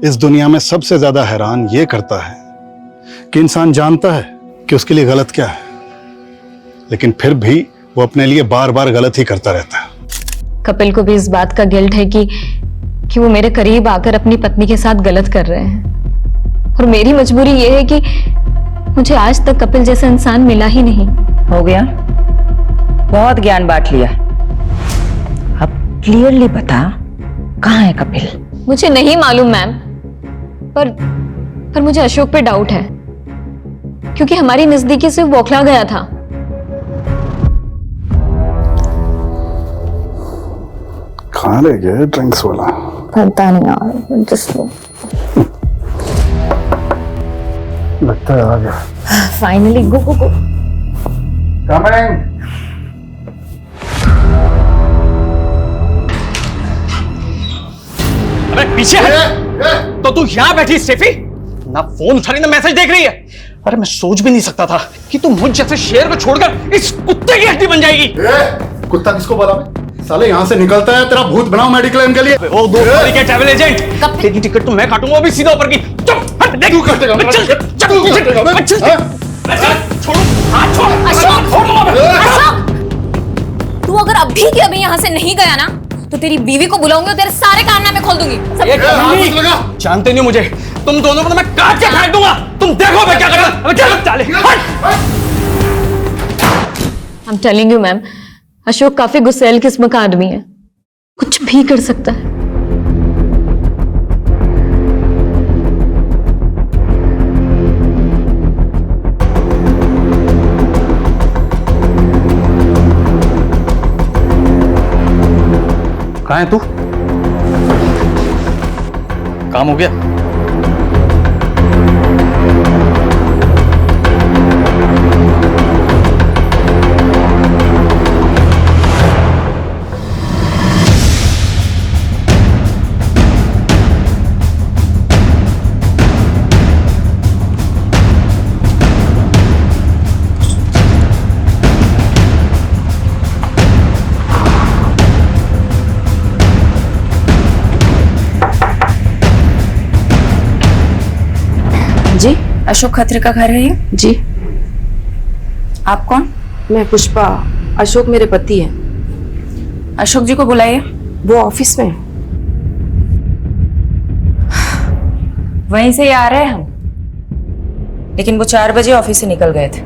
Speaker 22: इस दुनिया में सबसे ज्यादा हैरान ये करता है कि इंसान जानता है कि उसके लिए गलत क्या है, लेकिन फिर भी वो अपने लिए बार बार गलत ही करता रहता है।
Speaker 1: कपिल को भी इस बात का गिल्ट है कि वो मेरे करीब आकर अपनी पत्नी के साथ गलत कर रहे हैं, और मेरी मजबूरी ये है कि मुझे आज तक कपिल जैसा इंसान मिला ही नहीं।
Speaker 20: हो गया, बहुत ज्ञान बांट लिया, अब क्लियरली बता कहाँ है कपिल?
Speaker 1: मुझे नहीं मालूम मैम, पर मुझे अशोक पे डाउट है, क्योंकि हमारी नजदीकी से वो बौखला गया था।
Speaker 22: कहाँ रह गया ड्रिंक्स वाला?
Speaker 1: पता नहीं यार, जस्ट
Speaker 22: लगता है आ गया।
Speaker 1: फाइनली, गो गो गो।
Speaker 22: कमिंग।
Speaker 14: अरे पीछे हट। तो तू यहाँ बैठी स्टेफी, ना फोन उठा रही ना मैसेज देख रही है। अरे मैं सोच भी नहीं सकता था कि तू मुझ जैसे शेर को छोड़कर इस कुत्ते की हड्डी बन जाएगी।
Speaker 22: कुत्ता किसको बोला मैं? साले यहाँ से निकलता है, तेरा भूत बनाओ मेडिक्लेम के लिए।
Speaker 14: ओ दो के ट्रैवल एजेंट, तेरी टिकट तो मैं काटूंगा, अभी सीधा ऊपर की। चुप हट, देख तू काटेगा। छोड़ो, हाथ छोड़।
Speaker 18: अशोक, तू अगर अभी के अभी यहाँ से नहीं गया ना, तो तेरी बीवी को बुलाऊंगी और तेरे सारे कारनामे खोल दूंगी।
Speaker 14: जानते नहीं मुझे, तुम दोनों को तो मैं काट के फेंक दूंगा। तुम देखो मैं क्या करता।
Speaker 1: I'm telling you ma'am, Ashok काफी गुस्सैल किस्म का आदमी है, कुछ भी कर सकता है।
Speaker 14: कहाँ है तू? काम हो गया?
Speaker 20: अशोक खत्री का घर है ये?
Speaker 8: जी।
Speaker 20: आप कौन?
Speaker 8: मैं पुष्पा, अशोक मेरे पति हैं।
Speaker 20: अशोक जी को बुलाइए।
Speaker 8: वो ऑफिस में हैं।
Speaker 20: वहीं से ही आ रहे हैं हम, लेकिन वो 4 बजे ऑफिस से निकल गए थे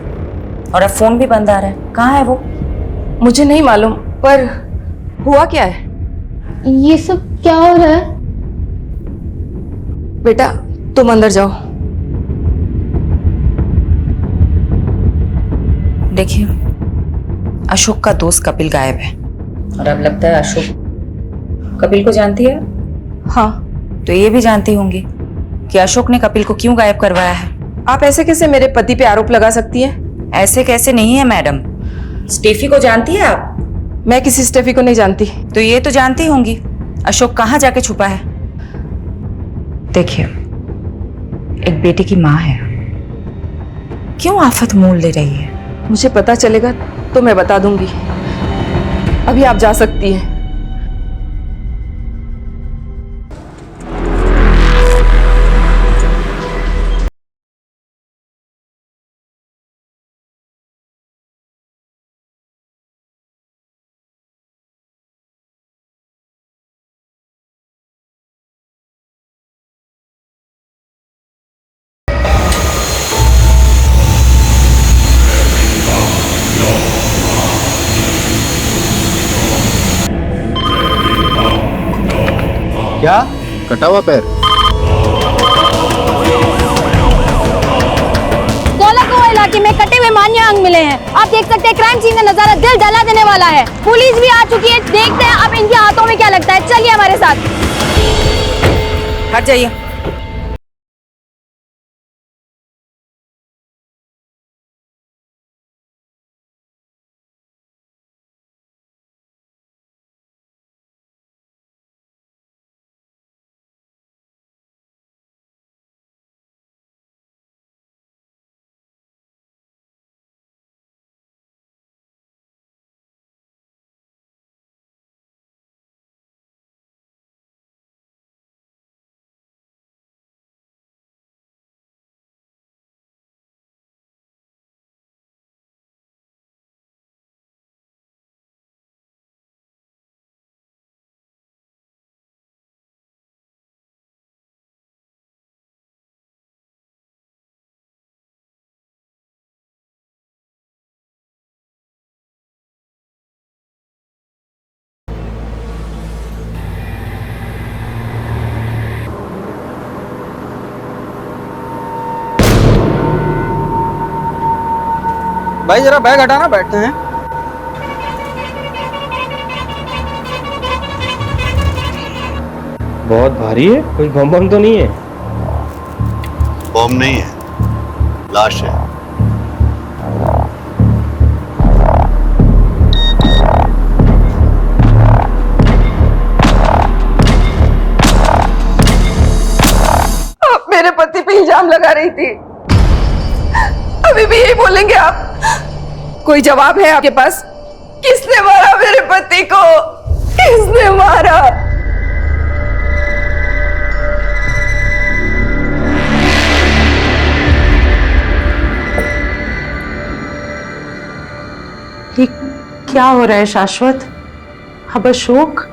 Speaker 20: और अब फोन भी बंद आ रहा है। कहाँ है वो?
Speaker 8: मुझे नहीं मालूम, पर हुआ क्या है?
Speaker 9: ये सब क्या हो रहा है?
Speaker 8: बेटा तुम अंदर जाओ।
Speaker 20: देखिए, अशोक का दोस्त कपिल गायब है और अब लगता है अशोक कपिल को जानती है।
Speaker 8: हाँ,
Speaker 20: तो ये भी जानती होंगी कि अशोक ने कपिल को क्यों गायब करवाया है।
Speaker 8: आप ऐसे कैसे मेरे पति पे आरोप लगा सकती हैं?
Speaker 20: ऐसे कैसे नहीं है मैडम। स्टेफी को जानती है आप?
Speaker 8: मैं किसी स्टेफी को नहीं जानती।
Speaker 20: तो ये तो जानती होंगी अशोक कहाँ जाके छुपा है। देखिए, एक बेटी की माँ है, क्यों आफत मोल ले रही है?
Speaker 8: मुझे पता चलेगा तो मैं बता दूंगी। अभी आप जा सकती हैं।
Speaker 6: क्या?
Speaker 10: कटा हुआ पैर?
Speaker 18: कोलाकुआ इलाके में कटे हुए मान्य अंग मिले हैं। आप देख सकते हैं क्राइम सीन का नजारा दिल जला देने वाला है। पुलिस भी आ चुकी है। देखते हैं अब इनके हाथों में क्या लगता है। चलिए हमारे साथ।
Speaker 20: हट जाइए।
Speaker 11: भाई जरा बैग हटाना, बैठते हैं।
Speaker 2: बहुत भारी है, कोई बम बम तो नहीं है?
Speaker 21: बम नहीं है, लाश है।
Speaker 8: आप मेरे पति पे इल्जाम लगा रही थी, अभी भी यही बोलेंगे आप? कोई जवाब है आपके पास? किसने मारा मेरे पति को? किसने मारा? ये क्या हो रहा है शाश्वत? अब अशोक?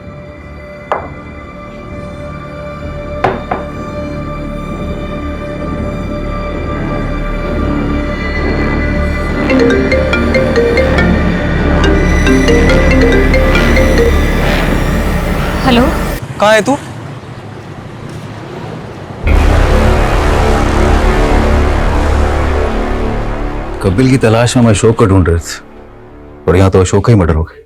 Speaker 20: हेलो,
Speaker 12: कहाँ है तू?
Speaker 15: कपिल की तलाश में हम अशोक को ढूंढ रहे थे और यहाँ तो अशोक का ही मर्डर हो गया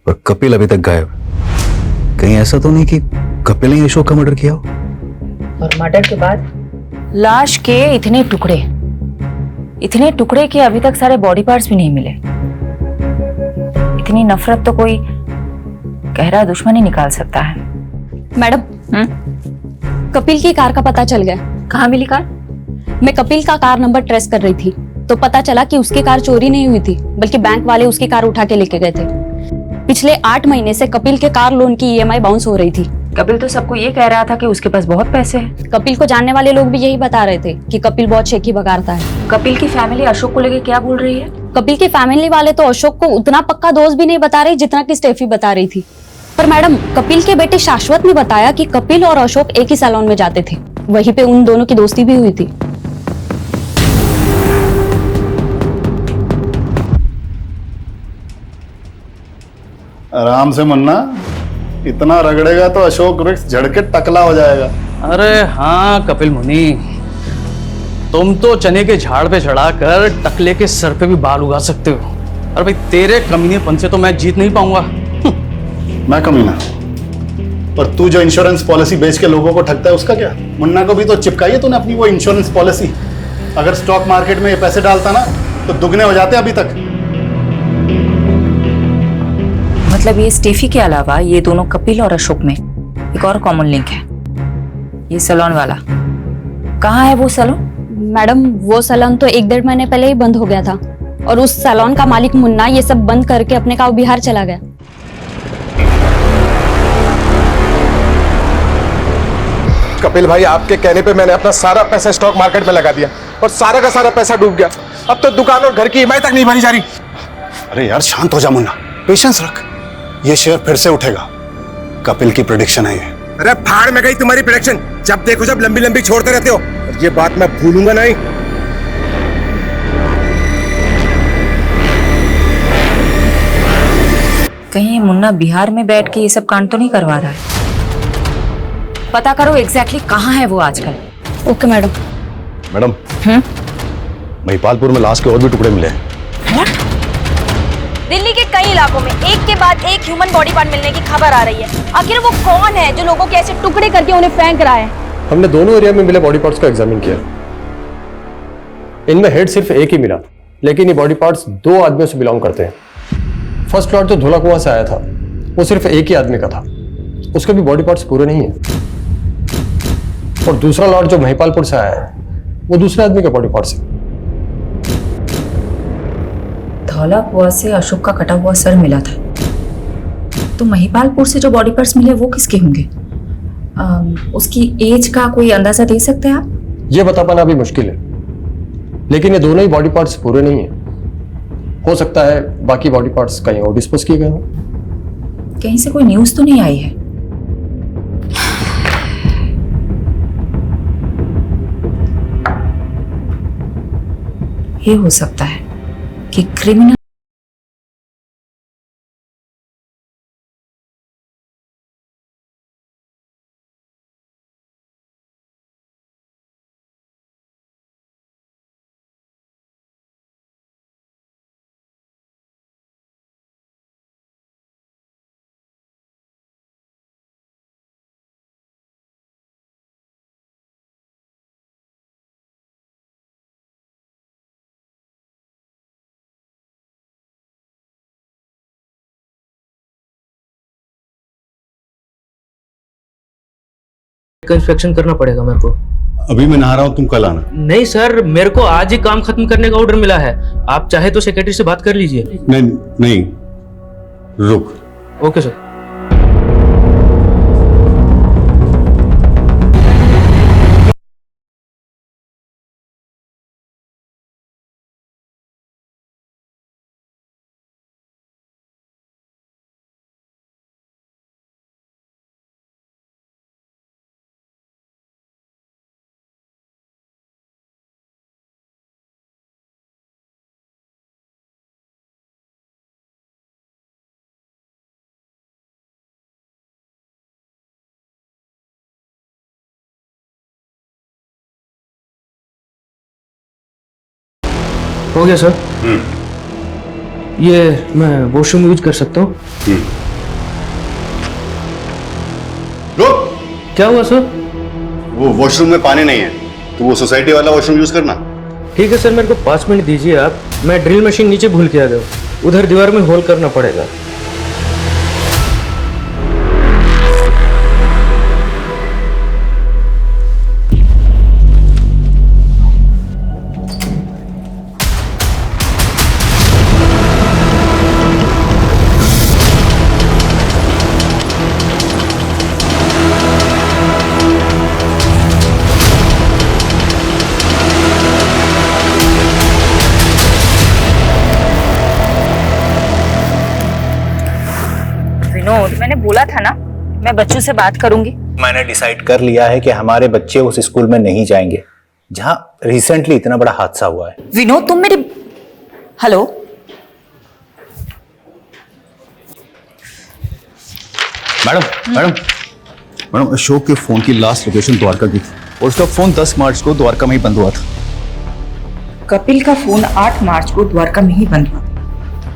Speaker 15: और कपिल अभी तक गायब है। कहीं ऐसा तो नहीं कि कपिल ने अशोक का मर्डर किया हो?
Speaker 20: और मर्डर के बाद लाश के इतने टुकड़े कि अभी तक सारे बॉडी पार्ट्स भी नहीं मिले। इतनी नफरत तो कोई गहरा दुश्मन ही निकाल सकता है।
Speaker 18: मैडम, कपिल की कार का पता चल गया।
Speaker 20: कहाँ मिली कार?
Speaker 18: मैं कपिल का कार नंबर ट्रेस कर रही थी तो पता चला कि उसकी कार चोरी नहीं हुई थी, बल्कि बैंक वाले उसकी कार उठा के लेके गए थे। पिछले 8 महीने से कपिल के कार लोन की EMI बाउंस हो रही थी,
Speaker 20: कपिल तो सबको ये कह रहा था कि उसके पास बहुत पैसे हैं।
Speaker 18: कपिल को जानने वाले लोग भी यही बता रहे थे कि कपिल बहुत शेखी बगाड़ता है।
Speaker 20: कपिल की फैमिली अशोक को लेके क्या बोल रही है?
Speaker 18: कपिल की फैमिली वाले तो अशोक को उतना पक्का दोस्त भी नहीं बता रहे जितना कि स्टेफी बता रही थी। पर मैडम, कपिल के बेटे शाश्वत ने बताया कि कपिल और अशोक एक ही सैलून में जाते थे, वहीं पे उन दोनों की दोस्ती भी हुई थी।
Speaker 22: आराम से मुन्ना, इतना रगड़ेगा तो अशोक वृक्ष झड़ के टकला हो जाएगा।
Speaker 14: अरे हाँ कपिल मुनि, तुम तो चने के झाड़ पे चढ़ाकर टकले के सर पे भी बाल उगा सकते हो। अरे भाई, तेरे कमीनेपन से तो मैं जीत नहीं पाऊंगा।
Speaker 22: मैं कमीना? और तू जो इंश्योरेंस पॉलिसी बेच के लोगों को ठगता है उसका क्या? मुन्ना को भी तो चिपकाई है तूने अपनी वो इंश्योरेंस पॉलिसी। अगर स्टॉक मार्केट में ये पैसे डालता ना तो दुगने हो जाते अभी तक।
Speaker 20: मतलब ये स्टेफी के अलावा ये दोनों कपिल और अशोक में एक और कॉमन लिंक है, ये सैलून वाला। कहाँ है वो सैलून?
Speaker 18: मैडम, वो सैलून तो 1-1.5 महीने पहले ही बंद हो गया था और उस सैलून का मालिक मुन्ना ये सब बंद करके अपने गाँव बिहार चला गया।
Speaker 10: कपिल भाई, आपके कहने पे मैंने अपना सारा पैसा स्टॉक मार्केट में लगा दिया और सारा का सारा पैसा डूब गया। अब तो दुकान और घर की ईएमआई तक नहीं भरी जा रही।
Speaker 22: अरे यार शांत हो जा मुन्ना, पेशेंस रख, ये शेयर फिर से उठेगा। कपिल की प्रेडिक्शन है ये।
Speaker 10: अरे फाड़ में गई तुम्हारी प्रेडिक्शन, जब देखो जब लंबी लंबी छोड़ते रहते हो। और ये बात मैं भूलूंगा नहीं।
Speaker 20: कहीं मुन्ना बिहार में बैठ के ये सब कांड तो नहीं करवा रहा है? पता करो एग्जैक्टली कहाँ है वो आजकल।
Speaker 18: Okay madam.
Speaker 5: मैडम, महिपालपुर में लाश के और भी टुकड़े मिले हैं।
Speaker 18: दिल्ली के कई इलाकों में एक के बाद एक ह्यूमन बॉडी पार्ट मिलने की खबर आ रही है। आखिर वो कौन है जो लोगों के ऐसे टुकड़े करके उन्हें फेंक रहा है?
Speaker 12: हमने दोनों एरिया में मिले बॉडी पार्ट्स को एग्जामिन किया। इनमें हेड सिर्फ एक ही मिला, लेकिन ये बॉडी पार्ट्स 2 आदमियों से बिलोंग करते हैं। फर्स्ट लॉट जो धोला कुआं से आया था वो सिर्फ एक ही आदमी का था, उसके भी बॉडी पार्ट्स पूरे नहीं है। और दूसरा लॉट जो महिपालपुर से आया है वो दूसरे आदमी के बॉडी पार्ट्स है।
Speaker 20: धौला कुआं से अशोक का कटा हुआ सर मिला था, तो महिपालपुर से जो बॉडी पार्ट्स मिले वो किसके होंगे? उसकी एज का कोई अंदाजा दे सकते हैं आप?
Speaker 12: ये बता पाना अभी मुश्किल है, लेकिन ये दोनों ही बॉडी पार्ट्स पूरे नहीं है। हो सकता है बाकी बॉडी पार्ट्स कहीं और डिस्पोज किए गए हों।
Speaker 20: कहीं से कोई न्यूज तो नहीं आई है? ये हो सकता है कि क्रिमिनल
Speaker 16: कंस्ट्रक्शन करना पड़ेगा मेरे को।
Speaker 22: अभी मैं नहा रहा हूँ, तुम कल आना।
Speaker 16: नहीं सर, मेरे को आज ही काम खत्म करने का ऑर्डर मिला है। आप चाहे तो सेक्रेटरी से बात कर लीजिए।
Speaker 22: नहीं नहीं, रुक।
Speaker 16: Okay sir. हो गया सर। ये मैं वॉशरूम यूज कर सकता हूँ? क्या हुआ सर?
Speaker 21: वो वॉशरूम में पानी नहीं है, तो वो सोसाइटी वाला वॉशरूम यूज करना।
Speaker 16: ठीक है सर, मेरे को 5 मिनट दीजिए आप। मैं ड्रिल मशीन नीचे भूल के आ गया, उधर दीवार में होल करना पड़ेगा।
Speaker 20: मैंने बोला था ना, मैं बच्चों से बात करूंगी।
Speaker 15: मैंने डिसाइड कर लिया है कि हमारे बच्चे उस स्कूल में नहीं जाएंगे जहां रिसेंटली इतना बड़ा हादसा हुआ है।
Speaker 20: विनोद तुम मेरी हेलो,
Speaker 15: मैडम अशोक के फोन की लास्ट लोकेशन द्वारका की थी और उसका फोन 10 मार्च को द्वारका में ही बंद हुआ था।
Speaker 20: कपिल का फोन 8 मार्च को द्वारका में ही बंद हुआ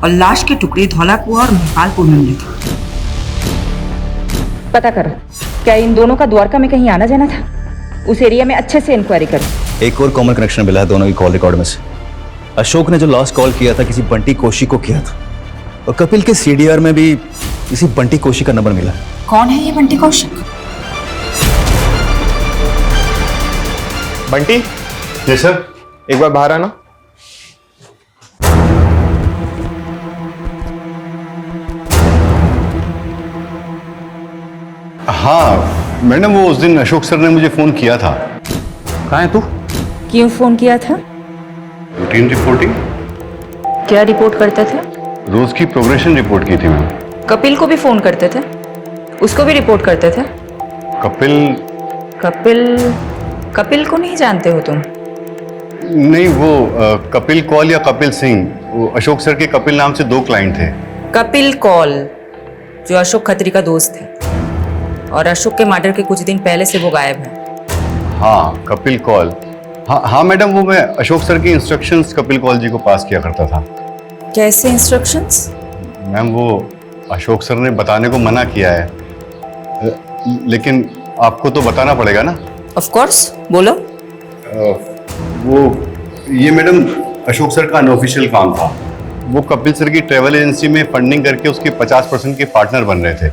Speaker 20: और लाश के टुकड़े धौलाकुआ और महाकालपुर में मिले थे। पता कर, क्या इन दोनों का द्वारका में कहीं आना जाना था? उस एरिया में अच्छे से इंक्वायरी करो।
Speaker 15: एक और कॉमन कनेक्शन मिला है दोनों की कॉल रिकॉर्ड में से। अशोक ने जो लास्ट कॉल किया था किसी बंटी कोशी को किया था और कपिल के सीडीआर में भी किसी बंटी कोशी का नंबर मिला।
Speaker 20: कौन है ये बंटी कौशिक?
Speaker 11: बंटी
Speaker 21: जी सर।
Speaker 11: एक बार बाहर आना।
Speaker 21: हाँ मैडम, वो उस दिन अशोक सर ने मुझे फोन किया था।
Speaker 11: कहाँ है तू?
Speaker 20: क्यों फोन किया था?
Speaker 21: Routine reporting.
Speaker 20: क्या रिपोर्ट करते थे?
Speaker 21: रोज की प्रोग्रेशन रिपोर्ट की थी मैम।
Speaker 20: कपिल को भी फोन करते थे? उसको भी रिपोर्ट करते थे?
Speaker 21: कपिल
Speaker 20: कपिल को नहीं जानते हो तुम?
Speaker 21: नहीं, वो कपिल कौल या कपिल सिंह, वो अशोक सर के कपिल नाम से 2 क्लाइंट थे।
Speaker 20: कपिल कौल जो अशोक खत्री का दोस्त है और अशोक के मर्डर के कुछ दिन पहले से वो गायब है।
Speaker 21: हाँ कपिल कौल। हाँ मैडम, वो मैं अशोक सर की इंस्ट्रक्शंस कपिल कौल जी को पास किया करता था।
Speaker 20: कैसे इंस्ट्रक्शंस?
Speaker 21: मैम वो अशोक सर ने बताने को मना किया है, लेकिन आपको तो बताना पड़ेगा ना।
Speaker 20: ऑफ कोर्स, बोलो।
Speaker 21: वो ये मैडम अशोक सर का अनऑफिशियल काम था। वो कपिल सर की ट्रैवल एजेंसी में फंडिंग करके उसके 50% के पार्टनर बन रहे थे,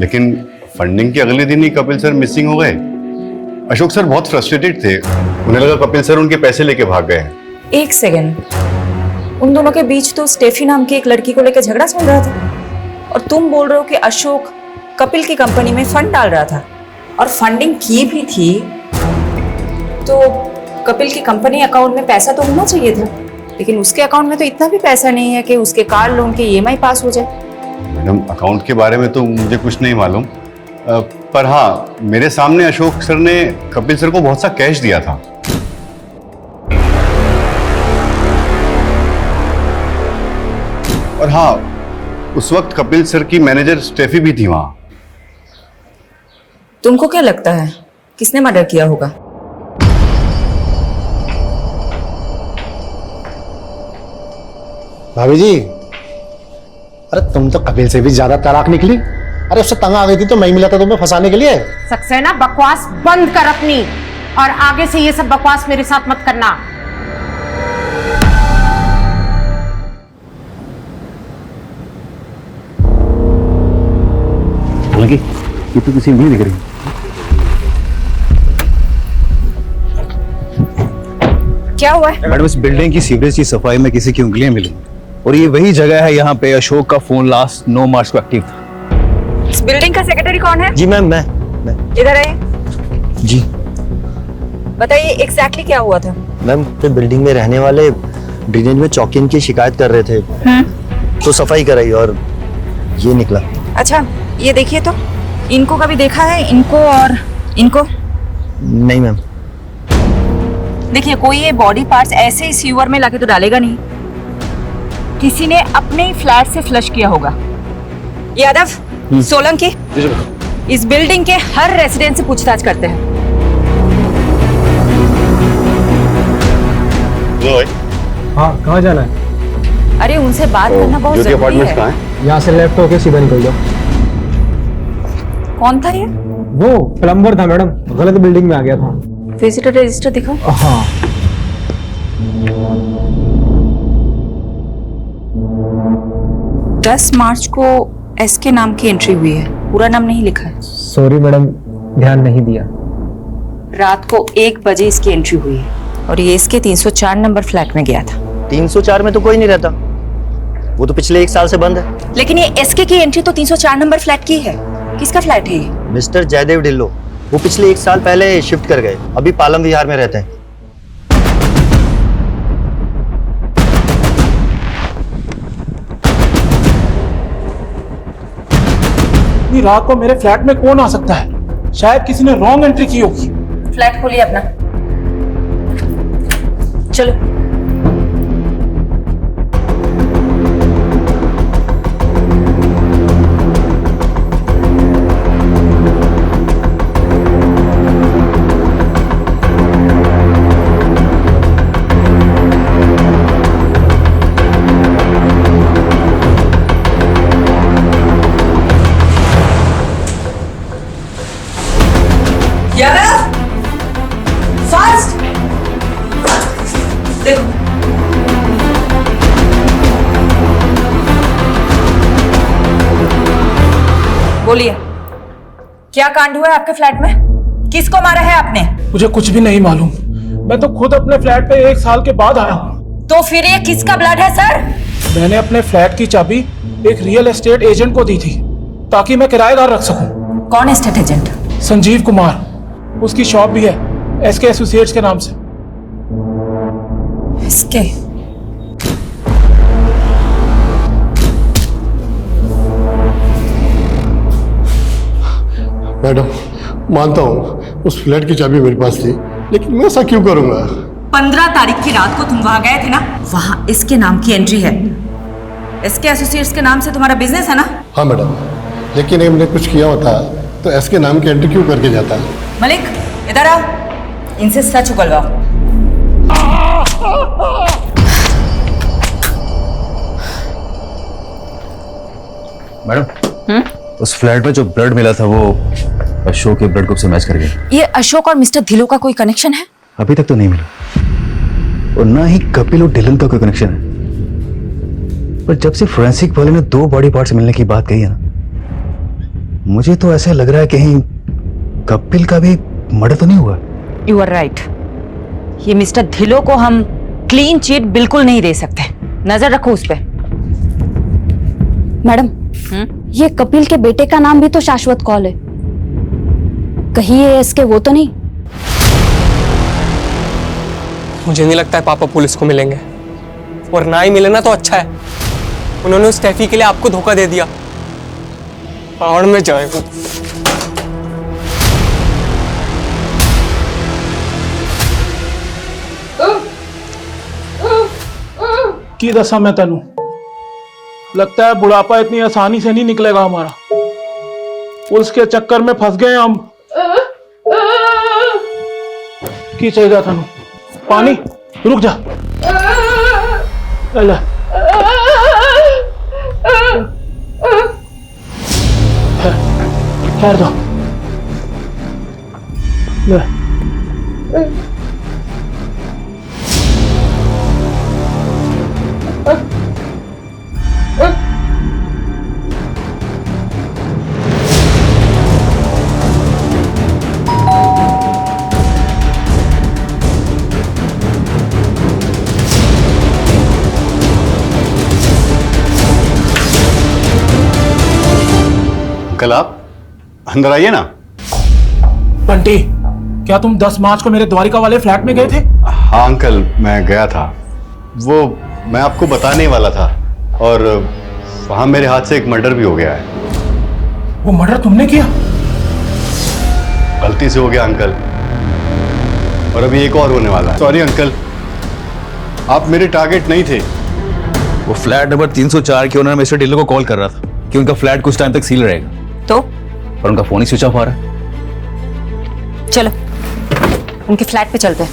Speaker 21: लेकिन फंडिंग के अगले दिन ही कपिल सर मिसिंग हो गए। अशोक सर बहुत फ्रस्ट्रेटेड थे, उन्हें लगा कपिल सर उनके पैसे लेके भाग गए।
Speaker 20: एक सेकंड, उन दोनों के बीच तो स्टेफी नाम की एक लड़की को लेकर झगड़ा चल रहा था और तुम बोल रहे हो कि अशोक कपिल की कंपनी में फंड डाल रहा था और फंडिंग की भी थी, तो कपिल की कंपनी अकाउंट में पैसा तो होना चाहिए था, लेकिन उसके अकाउंट में तो इतना भी पैसा नहीं है कि उसके कार लोन के ईएमआई पास हो जाए।
Speaker 21: मैडम अकाउंट के बारे में तो मुझे कुछ नहीं मालूम, पर हाँ मेरे सामने अशोक सर ने कपिल सर को बहुत सा कैश दिया था। और हाँ, उस वक्त कपिल सर की मैनेजर स्टेफी भी थी वहां।
Speaker 20: तुमको क्या लगता है किसने मर्डर किया होगा?
Speaker 4: भाभी जी, अरे तुम तो कपिल से भी ज्यादा तलाक निकली। अरे उससे तंग आ गई थी तो मैं ही मिला था तुम्हें फंसाने के लिए।
Speaker 1: सक्सेना, बकवास बंद कर अपनी, और आगे से ये सब बकवास मेरे साथ मत करना।
Speaker 15: हालांकि ये तो किसी नहीं दिख रही।
Speaker 20: क्या हुआ है?
Speaker 15: मैडम इस बिल्डिंग की सीवरेज की सफाई में किसी की उंगलियां मिली और ये वही जगह है यहाँ पे अशोक का फोन लास्ट 9 मार्च को एक्टिव था।
Speaker 20: इस बिल्डिंग का सेक्रेटरी कौन है?
Speaker 11: जी मैम, मैं
Speaker 20: इधर आइए।
Speaker 11: जी
Speaker 20: बताइए एग्जैक्टली क्या हुआ था?
Speaker 11: मैम, तो बिल्डिंग में रहने वाले ड्रेनेज में चौकियन की शिकायत कर रहे थे, तो सफाई कराई और ये निकला।
Speaker 20: अच्छा ये देखिए तो, इनको कभी देखा है? इनको और इनको?
Speaker 11: नहीं मैम।
Speaker 20: देखिए कोई ये बॉडी पार्ट्स ऐसे ही सीवर में लाके तो डालेगा नहीं, किसी ने अपने ही फ्लैट से फ्लश किया होगा। यादव, सोलंकी, इस बिल्डिंग के हर रेजिडेंट से पूछताछ करते हैं।
Speaker 16: हाँ, कहाँ जाना है?
Speaker 20: अरे उनसे बात करना बहुत जरूरी है।
Speaker 16: यहाँ से लेफ्ट होके सीधा निकल जाओ।
Speaker 20: कौन था ये?
Speaker 16: वो प्लम्बर था मैडम, गलत बिल्डिंग में आ गया था।
Speaker 20: विजिटर रजिस्टर दिखाओ।
Speaker 16: हाँ।
Speaker 20: दस मार्च को एस के नाम की एंट्री हुई है, पूरा नाम नहीं लिखा है।
Speaker 16: सॉरी मैडम, ध्यान नहीं दिया।
Speaker 20: रात को 1 बजे इसकी एंट्री हुई है और ये इसके 304 नंबर फ्लैट में गया था।
Speaker 11: 304 में तो कोई नहीं रहता, वो तो पिछले 1 साल से बंद है।
Speaker 20: लेकिन ये एसके की एंट्री तो 304 नंबर फ्लैट की है। किसका फ्लैट है ये?
Speaker 11: मिस्टर जयदेव ढिल्लो, वो पिछले 1 साल पहले शिफ्ट कर गए, अभी पालम विहार में रहते हैं।
Speaker 17: इतनी रात को मेरे फ्लैट में कौन आ सकता है? शायद किसी ने रॉन्ग एंट्री की होगी।
Speaker 20: फ्लैट खोलिए अपना, चलो। फास्ट देखो, बोलिए क्या कांड हुआ है आपके फ्लैट में? किसको मारा है आपने?
Speaker 17: मुझे कुछ भी नहीं मालूम। मैं तो खुद अपने फ्लैट पे 1 साल के बाद आया हूँ।
Speaker 20: तो फिर ये किसका ब्लड है सर?
Speaker 17: मैंने अपने फ्लैट की चाबी एक रियल एस्टेट एजेंट को दी थी ताकि मैं किराएदार रख सकूं।
Speaker 20: कौन एस्टेट एजेंट?
Speaker 17: संजीव कुमार। उसकी शॉप भी है एसके एसोसिएट्स के नाम से।
Speaker 20: इसके
Speaker 4: मैडम, मानता हूँ उस फ्लैट की चाबी मेरे पास थी, लेकिन मैं ऐसा क्यों करूंगा?
Speaker 20: 15 तारीख की रात को तुम वहां गए थे ना? वहां इसके नाम की एंट्री है। इसके एसोसिएट्स के नाम से तुम्हारा बिजनेस है ना?
Speaker 4: हाँ मैडम, लेकिन अगर मैंने कुछ किया होता तो एसके नाम की एंट्री क्यों करके जाता?
Speaker 20: मलिक इधर आओ, इनसे सच उगलवाओ।
Speaker 15: मैडम, उस फ्लैट में जो ब्लड मिला था वो अशोक के ब्लड ग्रुप से मैच कर गया।
Speaker 20: ये अशोक और मिस्टर धिलो का कोई कनेक्शन है?
Speaker 15: अभी तक तो नहीं मिला, और ना ही कपिल और डिलन का कोई कनेक्शन है। पर जब से फोरेंसिक वाले ने 2 बॉडी पार्ट्स मिलने की बात कही है ना, मुझे तो ऐसा लग रहा है कहीं कपिल का भी मर्डर तो नहीं हुआ।
Speaker 20: You are right. ये मिस्टर धिलो को हम क्लीन चिट बिल्कुल नहीं दे सकते। नजर रखो उस पे।
Speaker 18: मैडम, ये कपिल के बेटे का नाम भी तो शाश्वत कौल है। कहीं ये इसके वो तो नहीं?
Speaker 12: मुझे नहीं लगता है पापा पुलिस को मिलेंगे, और ना ही मिले ना तो अच्छा है। उन्होंने उस स्टेफी के लिए आपको धोखा दे दिया। पहाड़ में जाए वो।
Speaker 17: की दसा मैं तेनू लगता है बुढ़ापा इतनी आसानी से नहीं निकलेगा हमारा। पुलिस के चक्कर में फंस गए हम। की चाहिए तेनू? पानी? रुक जा, ले। ठहर दो, ले।
Speaker 21: अंकल आप अंदर आइए ना।
Speaker 17: बंटी, क्या तुम 10 मार्च को मेरे द्वारिका वाले फ्लैट में गए थे?
Speaker 21: हाँ अंकल, मैं गया था। वो मैं आपको बताने वाला था, और वहां मेरे हाथ से एक मर्डर भी हो गया है।
Speaker 17: वो मर्डर तुमने किया?
Speaker 21: गलती से हो गया अंकल, और अभी एक और होने वाला है। सॉरी अंकल, आप मेरे टारगेट नहीं थे।
Speaker 15: वो फ्लैट नंबर 304 के ओनर मिस्टर ढिल्लो को कॉल कर रहा था कि उनका फ्लैट कुछ टाइम तक सील रहेगा,
Speaker 20: तो
Speaker 15: पर उनका फोन ही स्विच ऑफ आ रहा है।
Speaker 20: चलो उनके फ्लैट पे चलते हैं।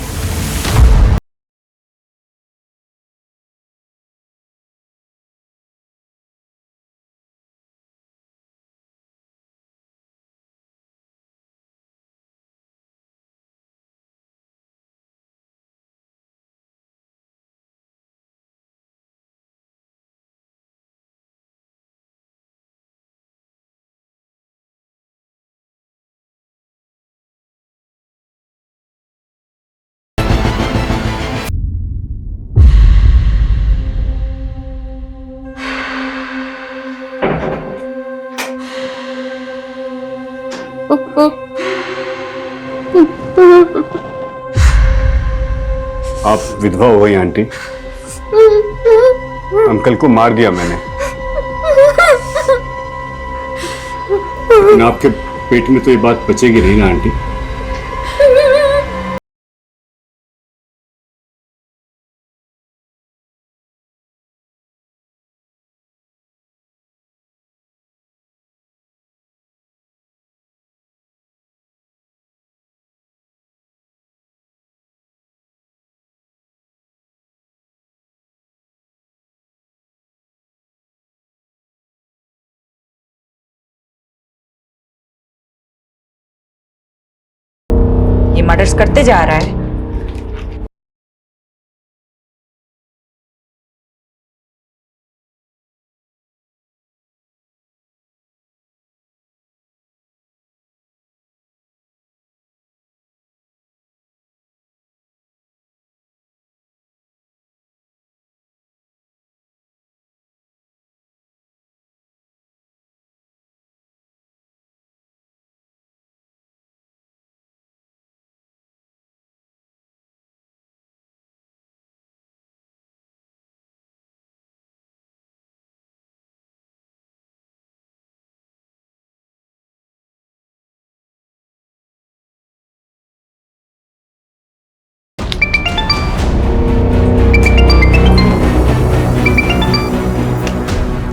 Speaker 21: आप विधवा हो गई आंटी। अंकल को मार दिया मैंने। लेकिन आपके पेट में तो ये बात बचेगी नहीं ना आंटी।
Speaker 20: ये मर्डर्स करते जा रहा है।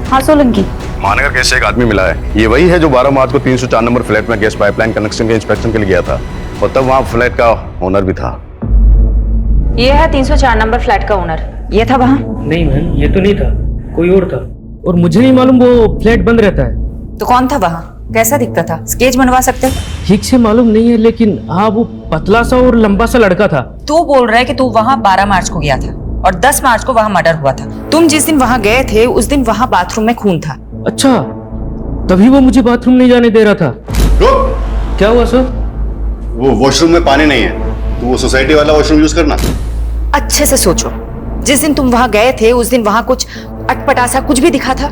Speaker 18: हाँ सोलंकी।
Speaker 21: महानगर गैस से एक आदमी मिला है। ये वही है जो 12 मार्च को 304 नंबर फ्लैट में गैस पाइपलाइन कनेक्शन के इंस्पेक्शन के लिए गया था और तब वहाँ फ्लैट का ओनर भी था।
Speaker 20: ये है 304 नंबर फ्लैट का ओनर। ये था वहाँ?
Speaker 16: नहीं मैम, ये तो नहीं था, कोई और था। और मुझे नहीं मालूम वो फ्लैट बंद रहता है।
Speaker 20: तो कौन था वहाँ? कैसा दिखता था? स्केच बनवा सकते?
Speaker 16: ठीक से मालूम नहीं है, लेकिन हाँ वो पतला सा और लंबा सा लड़का था।
Speaker 20: तू बोल रहा है कि तू वहाँ 12 मार्च को गया था और 10 मार्च को वहाँ मर्डर हुआ था। तुम जिस दिन वहाँ गए थे उस दिन वहाँ बाथरूम में खून था।
Speaker 16: अच्छा, तभी वो मुझे बाथरूम नहीं जाने दे रहा था। क्या हुआ सर?
Speaker 21: वो वॉशरूम में पानी नहीं है, तो वो सोसाइटी वाला वॉशरूम यूज करना।
Speaker 20: अच्छे से सोचो, जिस दिन तुम वहाँ गए थे उस दिन वहाँ कुछ अटपटा सा कुछ भी दिखा था?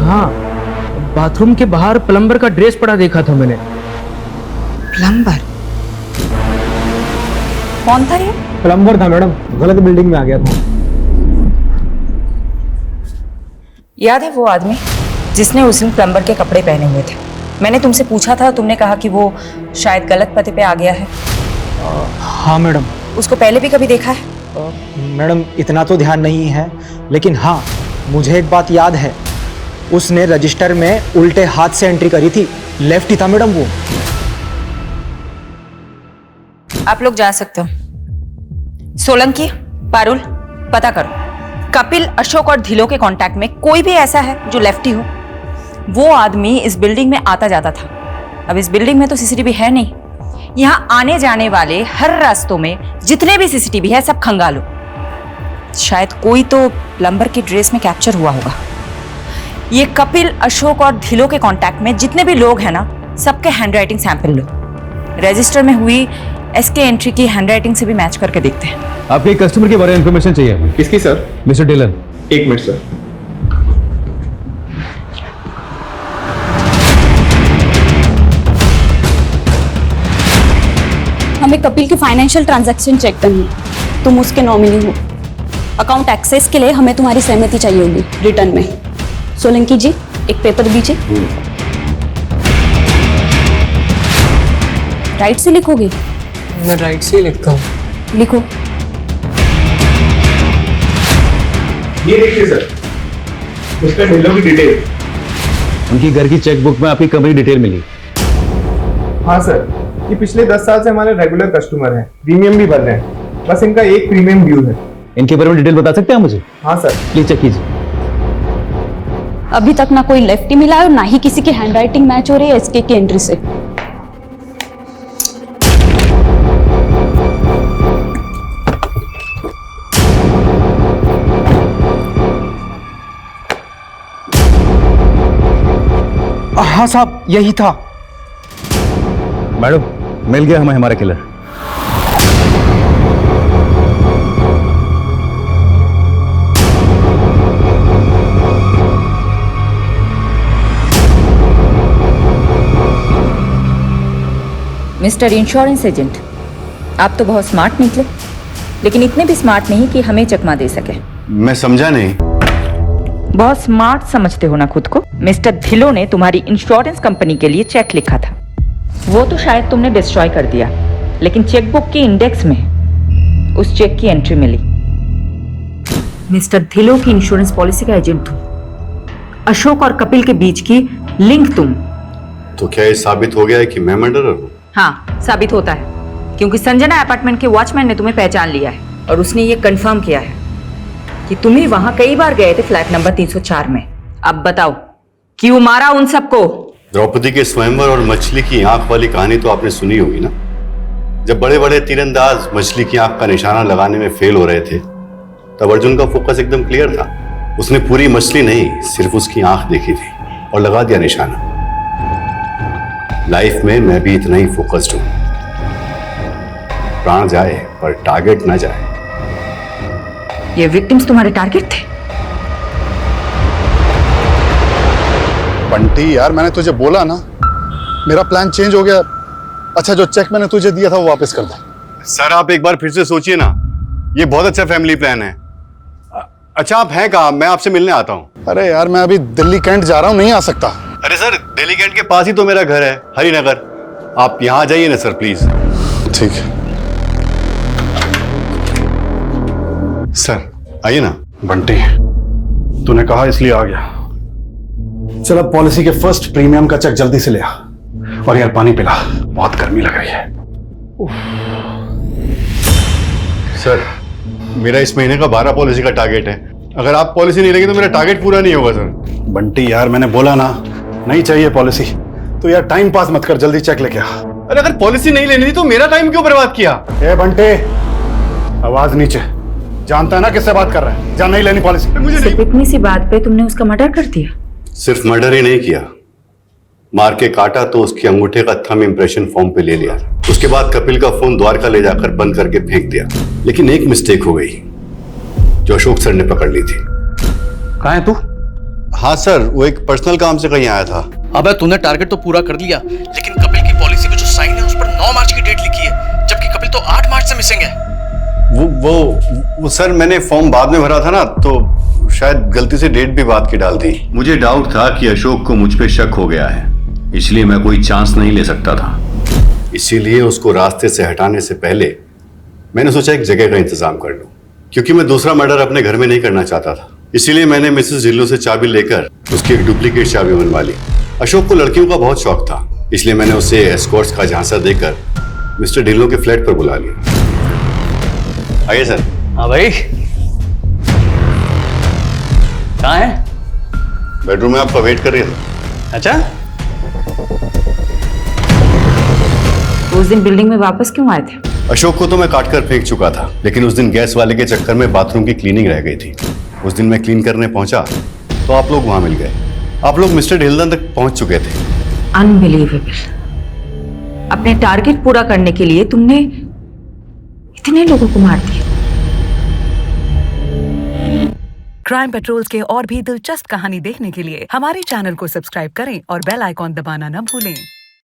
Speaker 16: हाँ, बाथरूम के बाहर प्लम्बर का ड्रेस पड़ा देखा था मैंने।
Speaker 20: प्लम्बर? कौन था ये?
Speaker 16: प्लम्बर था मैडम, गलत बिल्डिंग में आ गया था।
Speaker 20: याद है वो आदमी जिसने उस दिन प्लम्बर के कपड़े पहने हुए थे? मैंने तुमसे पूछा था, तुमने कहा कि वो शायद गलत पते पे आ गया है।
Speaker 7: हाँ मैडम।
Speaker 20: उसको पहले भी कभी देखा है?
Speaker 7: मैडम इतना तो ध्यान नहीं है, लेकिन हाँ मुझे एक बात याद है, उसने रजिस्टर में उल्टे हाथ से एंट्री करी थी। लेफ्ट ही था मैडम वो।
Speaker 20: आप लोग जा सकते हो। सोलंकी, पारुल, पता करो कपिल, अशोक और धिलो के कांटेक्ट में कोई भी ऐसा है जो लेफ्टी हो। वो आदमी इस बिल्डिंग में आता जाता था। अब इस बिल्डिंग में तो सीसीटीवी है नहीं। यहाँ आने जाने वाले हर रास्तों में जितने भी सीसीटीवी है सब खंगालो। शायद कोई तो प्लम्बर की ड्रेस में कैप्चर हुआ होगा। ये कपिल, अशोक और धिलो के कांटेक्ट में जितने भी लोग हैं ना, सबके हैंडराइटिंग सैंपल लो। रजिस्टर में हुई एसके एंट्री की हैंडराइटिंग से भी मैच करके देखते हैं।
Speaker 5: आपके कस्टमर के बारे में इंफॉर्मेशन चाहिए हमें।
Speaker 19: किसकी सर?
Speaker 5: Mister Dillon.
Speaker 19: एक मिनट सर।
Speaker 18: हमें कपिल की फाइनेंशियल ट्रांजैक्शन चेक करनी है। तुम उसके नॉमिनी हो। अकाउंट एक्सेस के लिए हमें तुम्हारी सहमति चाहिए होगी रिटर्न में। सोलंकी जी, एक पेपर दीजिए। राइट से लिखोगे?
Speaker 16: मैं राइट से ही लिखता हूँ।
Speaker 18: लिखो।
Speaker 19: ये देखिए सर, उसका ढिल्लो की डिटेल।
Speaker 5: उनकी घर की चेकबुक में आपकी कंपनी डिटेल मिली।
Speaker 19: हाँ सर, ये पिछले 10 साल से हमारे रेगुलर कस्टमर हैं, प्रीमियम भी भर रहे हैं। बस इनका एक प्रीमियम ड्यू है।
Speaker 5: इनके बारे में डिटेल बता सकते हैं मुझे?
Speaker 19: हाँ सर।
Speaker 5: प्लीज चेक कीजिए।
Speaker 18: अभी तक ना कोई लेफ्टी मिला है और ना ही किसी की हैंडराइटिंग मैच हो रही है एसके की एंट्री से।
Speaker 7: हाँ साहब, यही था।
Speaker 5: मैडम, मिल गया हमें हमारा किलर।
Speaker 20: मिस्टर इंश्योरेंस एजेंट, आप तो बहुत स्मार्ट निकले, लेकिन इतने भी स्मार्ट नहीं कि हमें चकमा दे सके।
Speaker 21: मैं समझा नहीं।
Speaker 20: बहुत स्मार्ट समझते हो ना खुद को। मिस्टर ढिल्लों ने तुम्हारी इंश्योरेंस कंपनी के लिए चेक लिखा था, वो तो शायद तुमने डिस्ट्रॉय कर दिया, लेकिन चेकबुक की इंडेक्स में उस चेक की एंट्री मिली। मिस्टर ढिल्लों की इंश्योरेंस पॉलिसी का एजेंट तुम, अशोक और कपिल के बीच की लिंक तुम।
Speaker 21: तो क्या ये साबित हो गया है कि मैं मर्डरर हूँ?
Speaker 20: हाँ, साबित होता है, क्योंकि संजना अपार्टमेंट के वॉचमैन ने तुम्हें पहचान लिया है और उसने ये कंफर्म किया है कि तुम ही वहां कई बार गए थे फ्लैट नंबर 304 में। अब बताओ, क्यों मारा उन सबको?
Speaker 21: द्रौपदी के स्वयंवर और मछली की आंख वाली कहानी तो आपने सुनी होगी ना। जब बड़े बड़े तीरंदाज मछली की आंख का निशाना लगाने में फेल हो रहे थे, तब अर्जुन का फोकस एकदम क्लियर था। उसने पूरी मछली नहीं, सिर्फ उसकी आंख देखी थी और लगा दिया निशाना। लाइफ में मैं भी इतना ही फोकस्ड हूं। प्राण जाए पर टारगेट ना जाए।
Speaker 20: ये विक्टिम्स तुम्हारे टारगेट थे?
Speaker 22: बंटी यार, मैंने तुझे बोला ना, मेरा प्लान चेंज हो गया। अच्छा, जो चेक मैंने तुझे दिया था वो वापस कर दे।
Speaker 21: सर आप एक बार फिर से सोचिए ना, ये बहुत अच्छा फैमिली प्लान है। अच्छा आप हैं कहाँ? मैं आपसे मिलने आता हूँ।
Speaker 22: अरे यार, मैं अभी दिल्ली कैंट जा रहा हूँ, नहीं आ सकता।
Speaker 21: अरे सर, दिल्ली कैंट के पास ही तो मेरा घर है, हरिनगर। आप यहाँ जाइए ना सर प्लीज।
Speaker 22: ठीक है
Speaker 21: सर, आइए ना।
Speaker 22: बंटी, तूने कहा इसलिए आ गया। चल अब पॉलिसी के फर्स्ट प्रीमियम का चेक जल्दी से ले आ। और यार पानी पिला, बहुत गर्मी लग रही है।
Speaker 21: सर, मेरा इस महीने का 12 पॉलिसी का टारगेट है। अगर आप पॉलिसी नहीं लेंगे तो मेरा टारगेट पूरा नहीं होगा सर।
Speaker 22: बंटी यार, मैंने बोला ना, नहीं चाहिए पॉलिसी। तो यार टाइम पास मत कर, जल्दी चेक लेके आ।
Speaker 21: अरे अगर पॉलिसी नहीं लेनी थी तो मेरा टाइम क्यों बर्बाद किया?
Speaker 22: ए बंटे, आवाज नीचे। जानता है ना किससे बात कर रहा है? जा नहीं लेनी पॉलिसी।
Speaker 21: मुझे नहीं।
Speaker 20: इतनी सी बात पे तुमने उसका मर्डर कर दिया?
Speaker 21: सिर्फ मर्डर ही नहीं किया, मार के काटा तो उसके अंगूठे का थंब इंप्रेशन फॉर्म पे ले लिया। उसके बाद कपिल का फोन द्वारका ले जाकर बंद करके फेंक दिया। लेकिन एक मिस्टेक हो गई जो अशोक सर ने पकड़ ली थी।
Speaker 22: कहाँ है तू?
Speaker 21: हाँ सर, वो एक पर्सनल काम से कहीं आया था।
Speaker 3: अबे तूने टारगेट तो पूरा कर लिया, लेकिन कपिल की पॉलिसी पे जो साइन है उस पर 9 मार्च की डेट लिखी है, जबकि कपिल तो 8 मार्च से मिसिंग है।
Speaker 21: वो सर, मैंने फॉर्म बाद में भरा था ना, तो शायद गलती से डेट भी बाद की डाल दी। मुझे डाउट था कि अशोक को मुझ पे शक हो गया है, इसलिए मैं कोई चांस नहीं ले सकता था। इसीलिए उसको रास्ते से हटाने से पहले मैंने सोचा एक जगह का इंतजाम कर लूं, क्योंकि मैं दूसरा मर्डर अपने घर में नहीं करना चाहता था। इसीलिए मैंने मिसेस ढिल्लों से चाबी लेकर उसकी एक डुप्लीकेट चाबी बनवा ली। अशोक को लड़कियों का बहुत शौक था, इसलिए मैंने उसे एस्कॉर्ट्स का झांसा देकर मिस्टर ढिल्लों के फ्लैट पर बुला लिया। आइए सर।
Speaker 3: हाँ भाई, कहाँ है?
Speaker 21: बेडरूम में आपका वेट कर रही है।
Speaker 3: अच्छा,
Speaker 20: उस दिन बिल्डिंग में वापस क्यों आए थे?
Speaker 21: अशोक को तो मैं काटकर फेंक चुका था, लेकिन उस दिन गैस वाले के चक्कर में बाथरूम की क्लीनिंग रह गई थी। उस दिन मैं क्लीन करने पहुंचा तो आप लोग वहां मिल गए। आप लोग मिस्टर ढिल्लन तक पहुंच चुके थे।
Speaker 20: अनबिलीवेबल। अपने टारगेट पूरा करने के लिए तुमने इतने लोगों को मार दिया।
Speaker 13: क्राइम पेट्रोल्स के और भी दिलचस्प कहानी देखने के लिए हमारे चैनल को सब्सक्राइब करें और बेल आइकॉन दबाना न भूलें।